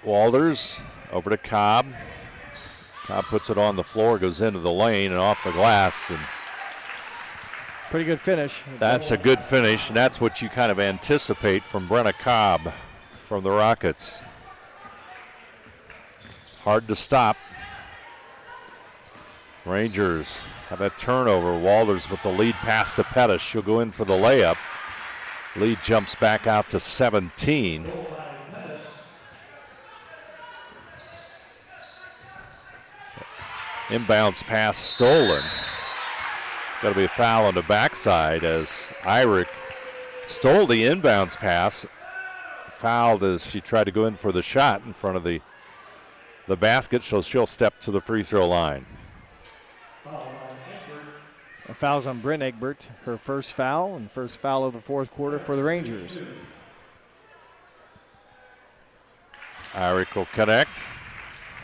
Walters over to Cobb. Cobb puts it on the floor, goes into the lane and off the glass. And pretty good finish. That's a good finish, and that's what you kind of anticipate from Brenna Cobb from the Rockets. Hard to stop. Rangers have a turnover. Walters with the lead pass to Pettis. She'll go in for the layup. Lead jumps back out to 17. Inbounds pass stolen. Got to be a foul on the backside as Irick stole the inbounds pass. Fouled as she tried to go in for the shot in front of the basket, so she'll step to the free throw line. A foul's on Bryn Egbert, her first foul, and first foul of the fourth quarter for the Rangers. Irick will connect.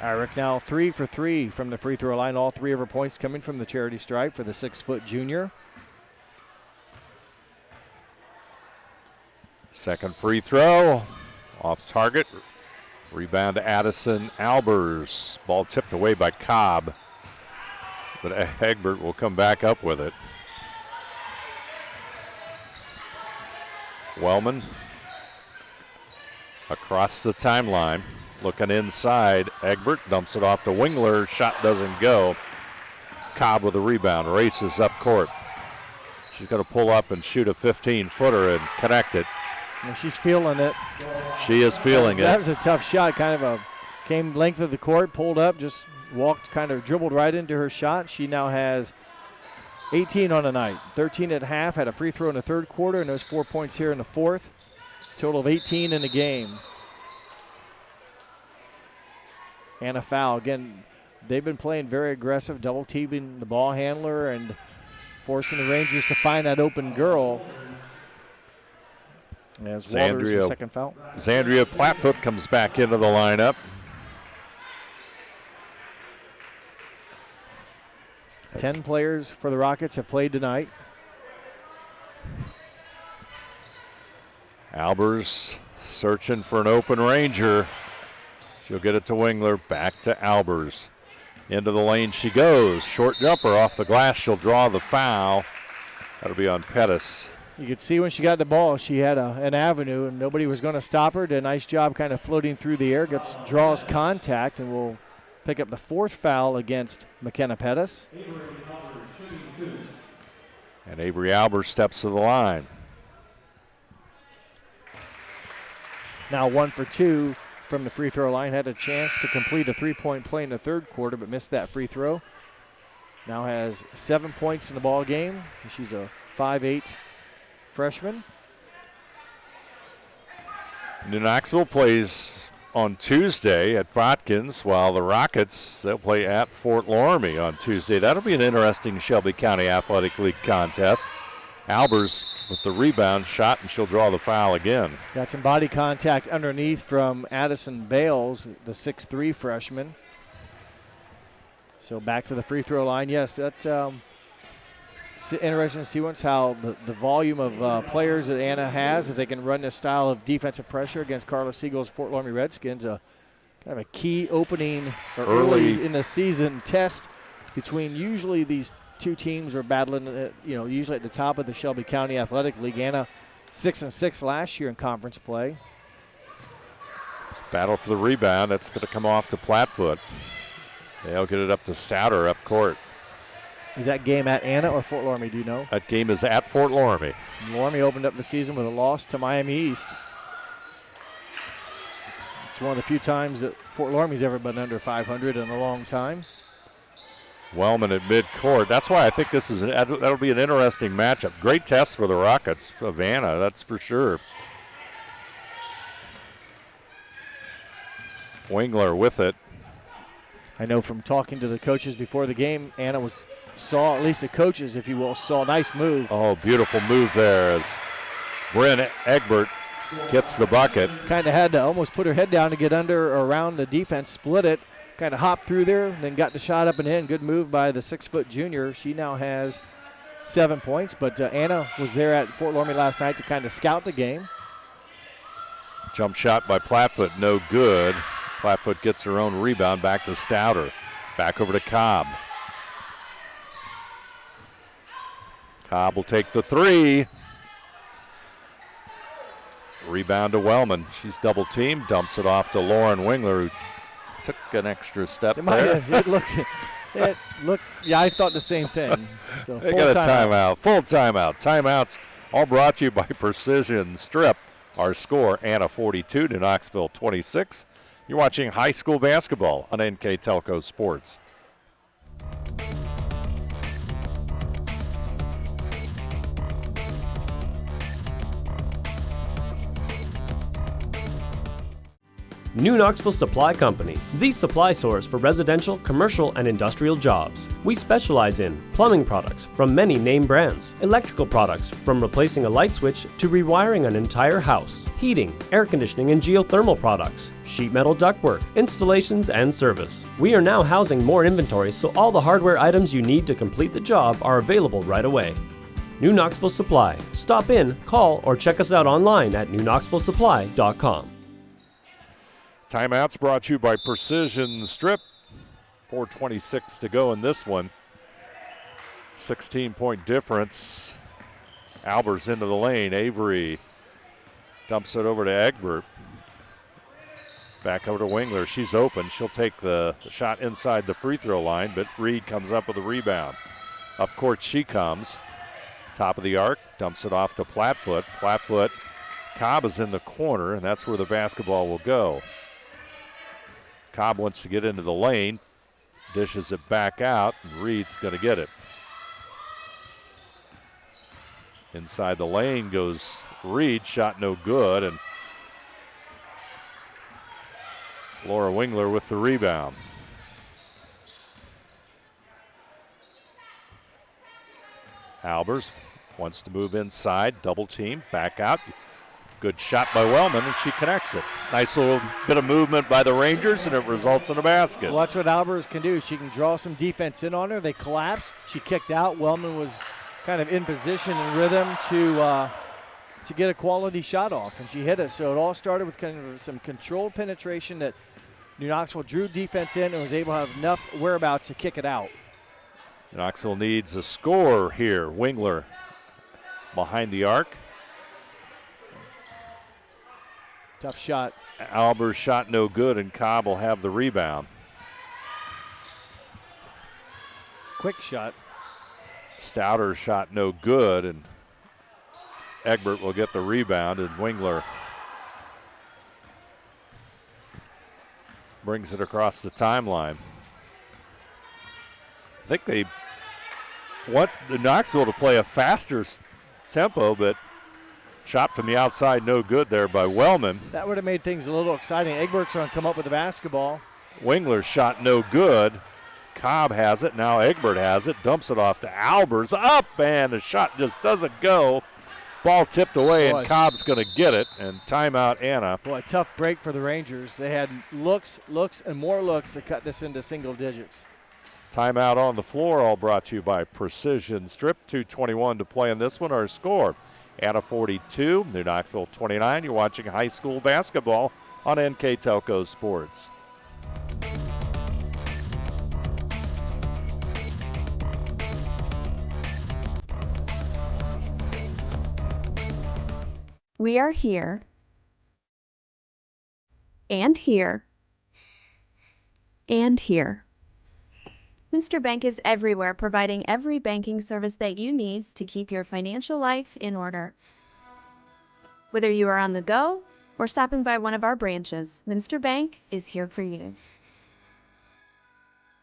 Irick now 3 for 3 from the free throw line. All 3 of her points coming from the charity stripe for the 6-foot junior. Second free throw, off target. Rebound to Addison Albers. Ball tipped away by Cobb, but Egbert will come back up with it. Wellman across the timeline, looking inside. Egbert dumps it off to Wingler. Shot doesn't go. Cobb with a rebound, races up court. She's going to pull up and shoot a 15-footer and connect it. Well, she's feeling it. She is feeling it. That was a tough shot, came length of the court, pulled up, just walked, dribbled right into her shot. She now has 18 on the night, 13 at half, had a free throw in the third quarter, and those 4 points here in the fourth. Total of 18 in the game. And a foul. Again, they've been playing very aggressive, double teaming the ball handler and forcing the Rangers to find that open girl. As Walters, second foul. Zandria Plattfoot comes back into the lineup. Ten players for the Rockets have played tonight. Albers searching for an open Ranger. She'll get it to Wingler, back to Albers. Into the lane she goes. Short jumper off the glass. She'll draw the foul. That'll be on Pettis. You could see when she got the ball, she had an avenue and nobody was going to stop her. Did a nice job kind of floating through the air. Draws contact and will pick up the fourth foul against McKenna Pettis. And Avery Albers steps to the line. Now 1 for 2 from the free throw line. Had a chance to complete a 3-point play in the third quarter, but missed that free throw. Now has 7 points in the ball game. She's a 5'8" freshman. New Knoxville plays on Tuesday at Botkins, while the Rockets, they'll play at Fort Loramie on Tuesday. That'll be an interesting Shelby County Athletic League contest. Albers with the rebound shot, and she'll draw the foul again. Got some body contact underneath from Addison Bales, the 6'3" freshman. So back to the free throw line. Yes, that's interesting to see once how the volume of players that Anna has, if they can run this style of defensive pressure against Carlos Siegel's Fort Loramie Redskins, kind of a key opening or early in the season test between usually these two teams are battling, usually at the top of the Shelby County Athletic League. Anna 6-6 last year in conference play. Battle for the rebound. That's going to come off to Plattfoot. They'll get it up to Souter up court. Is that game at Anna or Fort Loramie, do you know? That game is at Fort Loramie. Loramie opened up the season with a loss to Miami East. It's one of the few times that Fort Loramie's ever been under 500 in a long time. Wellman at midcourt. That's why I think that'll be an interesting matchup. Great test for the Rockets of Anna, that's for sure. Wingler with it. I know from talking to the coaches before the game, Anna saw, at least the coaches, if you will, saw a nice move. Oh, beautiful move there as Bryn Egbert gets the bucket. Kind of had to almost put her head down to get under or around the defense, split it, kind of hopped through there, and then got the shot up and in. Good move by the 6-foot junior. She now has 7 points, but Anna was there at Fort Loramie last night to kind of scout the game. Jump shot by Plattfoot, no good. Plattfoot gets her own rebound, back to Stouter. Back over to Cobb. Cobb will take the three. Rebound to Wellman. She's double teamed, dumps it off to Lauren Wingler, who took an extra step there. It looked, yeah, I thought the same thing. So they got a timeout. Full timeout. Timeouts all brought to you by Precision Strip. Our score, Anna 42 to Knoxville 26. You're watching high school basketball on NK Telco Sports. New Knoxville Supply Company, the supply source for residential, commercial, and industrial jobs. We specialize in plumbing products from many name brands, electrical products from replacing a light switch to rewiring an entire house, heating, air conditioning, and geothermal products, sheet metal ductwork, installations, and service. We are now housing more inventory, so all the hardware items you need to complete the job are available right away. New Knoxville Supply. Stop in, call, or check us out online at newknoxvillesupply.com. Timeouts brought to you by Precision Strip. 4:26 to go in this one. 16-point difference. Albers into the lane. Avery dumps it over to Egbert. Back over to Wingler. She's open. She'll take the shot inside the free throw line, but Reed comes up with a rebound. Up court she comes. Top of the arc. Dumps it off to Plattfoot. Plattfoot. Cobb is in the corner, and that's where the basketball will go. Cobb wants to get into the lane, dishes it back out, and Reed's going to get it. Inside the lane goes Reed, shot no good, and Laura Wingler with the rebound. Albers wants to move inside, double team, back out. Good shot by Wellman, and she connects it. Nice little bit of movement by the Rangers, and it results in a basket. Well, that's what Albers can do. She can draw some defense in on her. They collapse. She kicked out. Wellman was kind of in position and rhythm to get a quality shot off, and she hit it. So it all started with kind of some controlled penetration that New Knoxville drew defense in and was able to have enough whereabouts to kick it out. Knoxville needs a score here. Wingler behind the arc. Tough shot. Albers shot no good, and Cobb will have the rebound. Quick shot. Stouter shot no good, and Egbert will get the rebound, and Wingler brings it across the timeline. I think they want Knoxville to play a faster tempo, but Shot from the outside, no good there by Wellman. That would have made things a little exciting. Egbert's going to come up with the basketball. Wingler's shot no good. Cobb has it. Now Egbert has it. Dumps it off to Albers. Up, and the shot just doesn't go. Ball tipped away, and Cobb's going to get it. And timeout, Anna. Boy, tough break for the Rangers. They had looks, and more looks to cut this into single digits. Timeout on the floor, all brought to you by Precision Strip. 2:21 to play in this one. Our score, Anna 42, New Knoxville 29. You're watching high school basketball on NK Telco Sports. We are here, and here, and here. Minster Bank is everywhere, providing every banking service that you need to keep your financial life in order. Whether you are on the go or stopping by one of our branches, Minster Bank is here for you.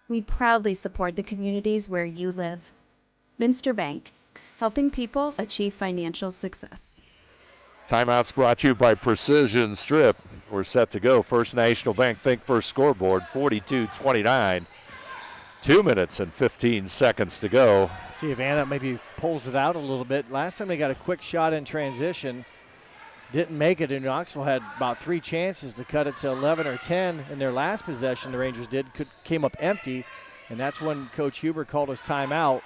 We proudly support the communities where you live. Minster Bank, helping people achieve financial success. Timeouts brought to you by Precision Strip. We're set to go. First National Bank Think First scoreboard, 42-29. 2 minutes and 15 seconds to go. See if Anna maybe pulls it out a little bit. Last time they got a quick shot in transition. Didn't make it, and Knoxville had about 3 chances to cut it to 11 or 10 in their last possession. The Rangers came up empty, and that's when Coach Huber called us timeout.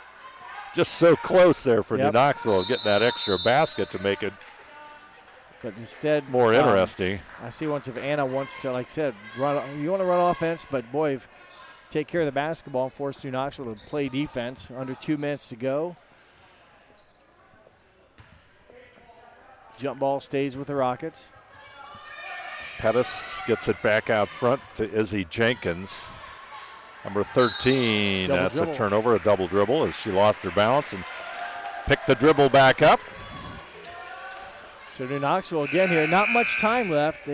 Just so close there for New Knoxville, getting that extra basket to make it but instead more interesting. I see once if Anna wants to, like I said, you want to run offense, but boy, take care of the basketball and force New Knoxville to play defense. Under 2 minutes to go. Jump ball stays with the Rockets. Pettis gets it back out front to Izzy Jenkins. Number 13, that's a turnover, a double dribble as she lost her balance and picked the dribble back up. So New Knoxville again here, not much time left.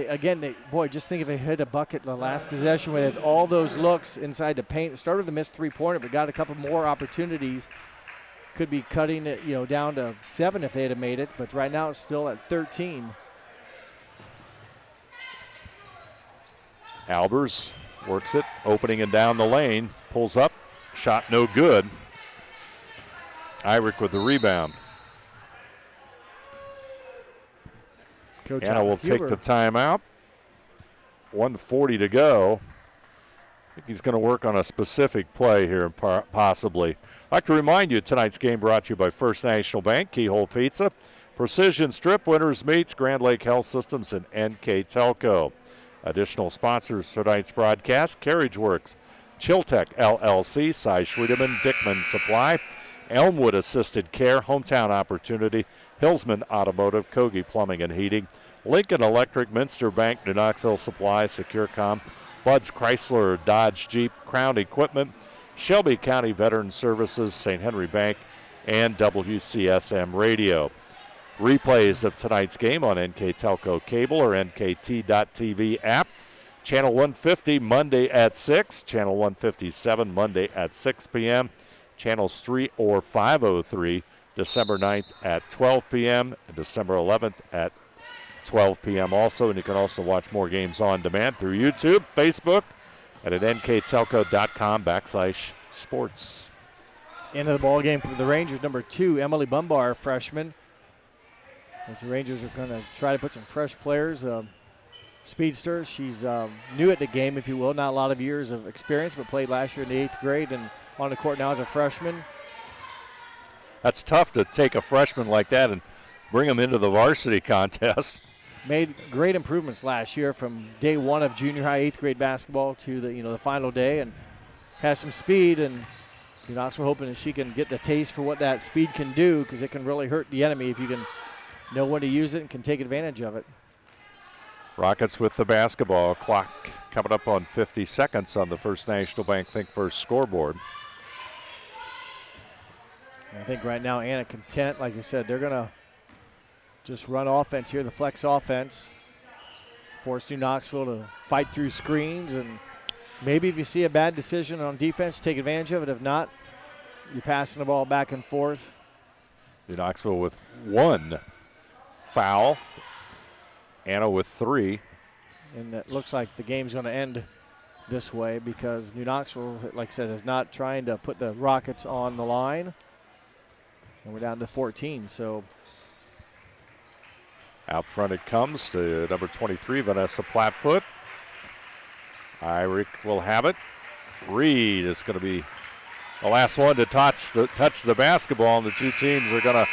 Boy, just think if they hit a bucket in the last possession with all those looks inside the paint. Started with a missed three-pointer, but got a couple more opportunities. Could be cutting it, down to 7 if they'd have made it, but right now it's still at 13. Albers works it, opening and down the lane, pulls up, shot no good. Irick with the rebound. Coach Anna will take the timeout. 1:40 to go. I think he's going to work on a specific play here, possibly. I'd like to remind you, tonight's game brought to you by First National Bank, Keyhole Pizza, Precision Strip, Winners Meats, Grand Lake Health Systems, and NK Telco. Additional sponsors for tonight's broadcast, Carriage Works, Chiltech LLC, Cy Schwedeman, Dickman Supply, Elmwood Assisted Care, Hometown Opportunity, Hillsman Automotive, Kogi Plumbing and Heating, Lincoln Electric, Minster Bank, New Knoxville Supply, SecureCom, Bud's Chrysler, Dodge Jeep, Crown Equipment, Shelby County Veteran Services, St. Henry Bank, and WCSM Radio. Replays of tonight's game on NK Telco Cable or NKT.TV app. Channel 150 Monday at 6, Channel 157 Monday at 6 p.m., Channels 3 or 503 December 9th at 12 p.m. and December 11th at 12 p.m. also. And you can also watch more games on demand through YouTube, Facebook, and at nktelco.com/sports. End of the ball game for the Rangers, number 2, Emily Bumbar, freshman. As the Rangers are going to try to put some fresh players. Speedster, she's new at the game, if you will. Not a lot of years of experience, but played last year in the 8th grade and on the court now as a freshman. That's tough to take a freshman like that and bring them into the varsity contest. Made great improvements last year from day 1 of junior high 8th grade basketball to the final day, and has some speed, and Knoxville hoping that she can get the taste for what that speed can do, because it can really hurt the enemy if you can know when to use it and can take advantage of it. Rockets with the basketball. Clock coming up on 50 seconds on the First National Bank Think First scoreboard. I think right now Anna content, like you said, they're going to just run offense here, the flex offense. Force New Knoxville to fight through screens, and maybe if you see a bad decision on defense, take advantage of it. If not, you're passing the ball back and forth. New Knoxville with 1 foul. Anna with 3. And it looks like the game's going to end this way because New Knoxville, like I said, is not trying to put the Rockets on the line. And we're down to 14, so. Out front it comes to number 23, Vanessa Plattfoot. Irick will have it. Reed is going to be the last one to touch the basketball, and the two teams are going to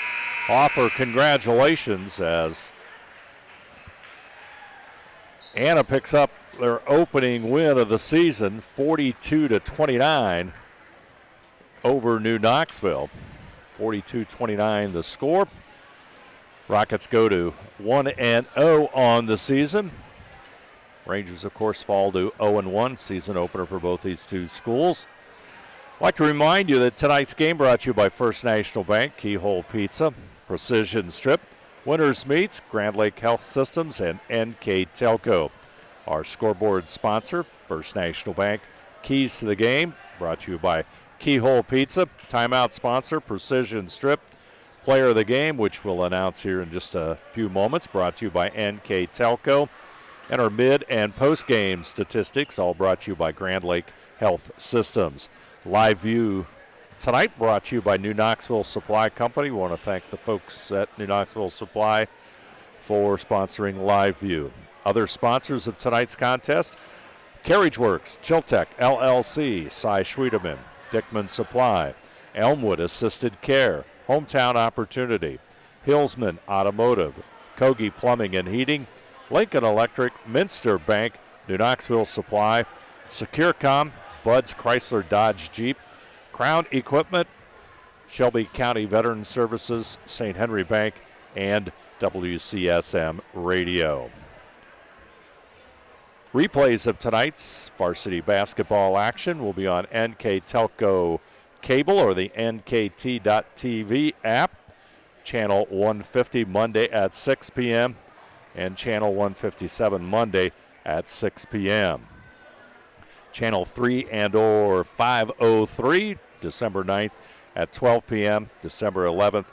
offer congratulations as Anna picks up their opening win of the season, 42-29 over New Knoxville. 42-29 the score. Rockets go to 1-0 on the season. Rangers, of course, fall to 0-1, season opener for both these two schools. I'd like to remind you that tonight's game brought to you by First National Bank, Keyhole Pizza, Precision Strip, Winners Meats, Grand Lake Health Systems, and NK Telco. Our scoreboard sponsor, First National Bank, Keys to the Game, brought to you by Keyhole Pizza. Timeout sponsor, Precision Strip. Player of the game, which we'll announce here in just a few moments, brought to you by NK Telco. And our mid and post game statistics, all brought to you by Grand Lake Health Systems. Live View tonight brought to you by New Knoxville Supply Company. We want to thank the folks at New Knoxville Supply for sponsoring Live View. Other sponsors of tonight's contest, Carriage Works, Chiltech LLC, Cy Schwedeman, Dickman Supply, Elmwood Assisted Care, Hometown Opportunity, Hillsman Automotive, Kogi Plumbing and Heating, Lincoln Electric, Minster Bank, New Knoxville Supply, SecureCom, Bud's Chrysler Dodge Jeep, Crown Equipment, Shelby County Veteran Services, St. Henry Bank, and WCSM Radio. Replays of tonight's varsity basketball action will be on NK Telco Cable or the NKT.TV app, Channel 150 Monday at 6 p.m. and Channel 157 Monday at 6 p.m. Channel 3 and or 503 December 9th at 12 p.m., December 11th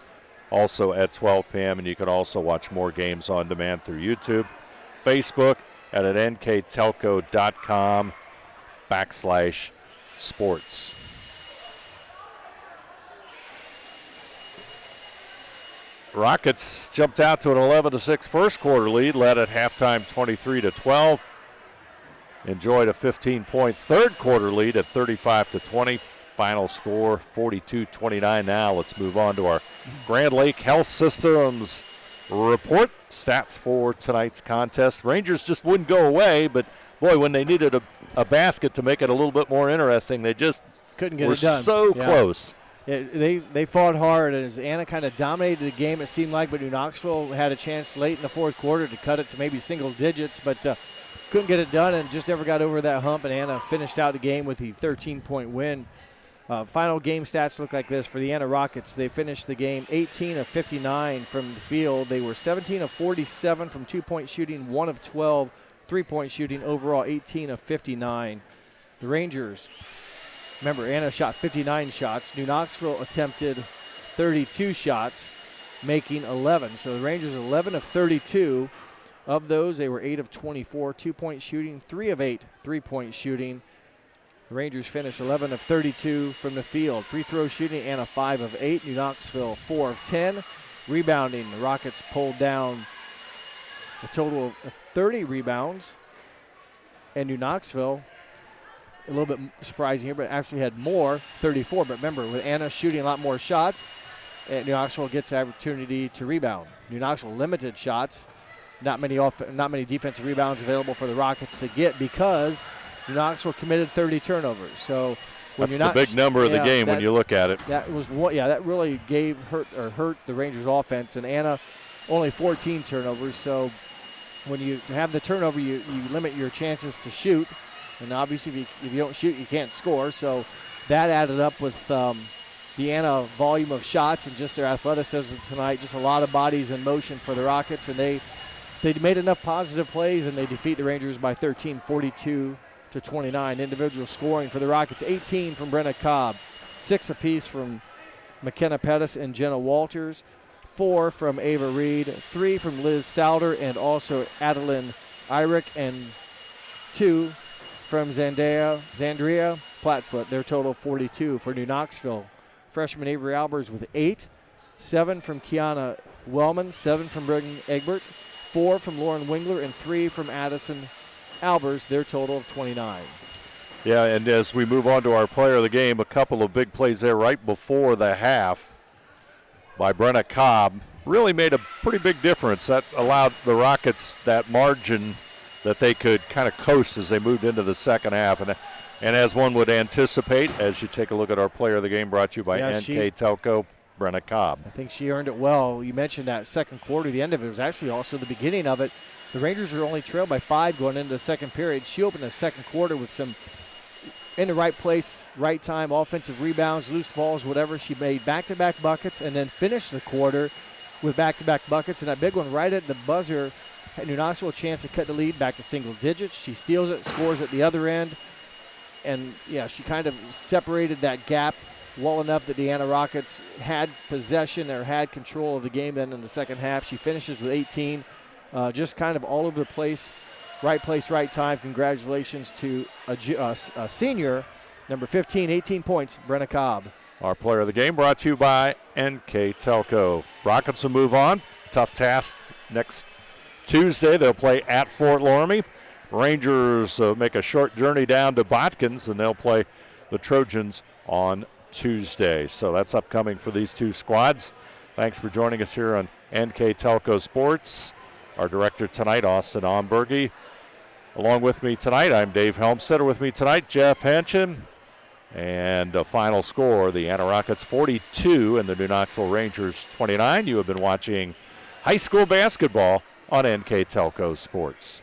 also at 12 p.m., and you can also watch more games on demand through YouTube, Facebook, and at nktelco.com/sports. Rockets jumped out to an 11-6 first quarter lead, led at halftime 23-12. Enjoyed a 15-point third quarter lead at 35-20. Final score 42-29. Now let's move on to our Grand Lake Health Systems report. Stats for tonight's contest. Rangers just wouldn't go away, but boy, when they needed a basket to make it a little bit more interesting, they just couldn't get it done. So close. They fought hard, and as Anna kind of dominated the game, it seemed like, but New Knoxville had a chance late in the fourth quarter to cut it to maybe single digits, but couldn't get it done and just never got over that hump, and Anna finished out the game with the 13-point win. Final game stats look like this for the Anna Rockets. They finished the game 18 of 59 from the field. They were 17 of 47 from two-point shooting, 1 of 12 three-point shooting, overall 18 of 59. The Rangers, remember, Anna shot 59 shots. New Knoxville attempted 32 shots, making 11. So the Rangers 11 of 32. Of those, they were 8 of 24 two-point shooting, 3 of 8 three-point shooting. The Rangers finished 11 of 32 from the field. Free throw shooting, Anna 5 of 8. New Knoxville 4 of 10. Rebounding, the Rockets pulled down a total of 30 rebounds. And New Knoxville, a little bit surprising here, but actually had more, 34. But remember, with Anna shooting a lot more shots, New Knoxville gets the opportunity to rebound. New Knoxville limited shots. Not many defensive rebounds available for the Rockets to get because New Knoxville committed 30 turnovers. So when that's the big number of the game when you look at it. That was that really hurt the Rangers offense, and Anna only 14 turnovers. So when you have the turnover, you limit your chances to shoot, and obviously if you don't shoot, you can't score. So that added up with the Anna volume of shots and just their athleticism tonight. Just a lot of bodies in motion for the Rockets, and they made enough positive plays, and they defeat the Rangers by 13, 42-29. Individual scoring for the Rockets, 18 from Brenna Cobb, 6 apiece from McKenna Pettis and Jenna Walters, 4 from Ava Reed, 3 from Liz Stouter, and also Adeline Irick, and 2 from Zandria Plattfoot. Their total 42 for New Knoxville. Freshman Avery Albers with 8, 7 from Kiana Wellman, 7 from Brigham Egbert, 4 from Lauren Wingler, and 3 from Addison Albers. Their total of 29. Yeah, and as we move on to our player of the game, a couple of big plays there right before the half by Brenna Cobb really made a pretty big difference. That allowed the Rockets that margin that they could kind of coast as they moved into the second half. And as one would anticipate, as you take a look at our player of the game brought to you by NK Telco, Brenna Cobb. I think she earned it well. You mentioned that second quarter, the end of it was actually also the beginning of it. The Rangers were only trailed by 5 going into the second period. She opened the second quarter with some in the right place, right time, offensive rebounds, loose balls, whatever. She made back-to-back buckets and then finished the quarter with back-to-back buckets. And that big one right at the buzzer had New Knoxville a chance to cut the lead back to single digits. She steals it, scores at the other end. And, yeah, she kind of separated that gap well enough that the Anna Rockets had possession or had control of the game then in the second half. She finishes with 18, just kind of all over the place, right time. Congratulations to a senior, number 15, 18 points, Brenna Cobb. Our player of the game brought to you by NK Telco. Rockets will move on. Tough task next Tuesday. They'll play at Fort Loramie. Rangers make a short journey down to Botkins, and they'll play the Trojans on Tuesday. So that's upcoming for these two squads. Thanks for joining us here on NK Telco Sports. Our director tonight, Austin Omberge. Along with me tonight, I'm Dave Helmstetter. With me tonight, Jeff Henchen. And a final score, the Anna Rockets 42 and the New Knoxville Rangers 29. You have been watching high school basketball on NK Telco Sports.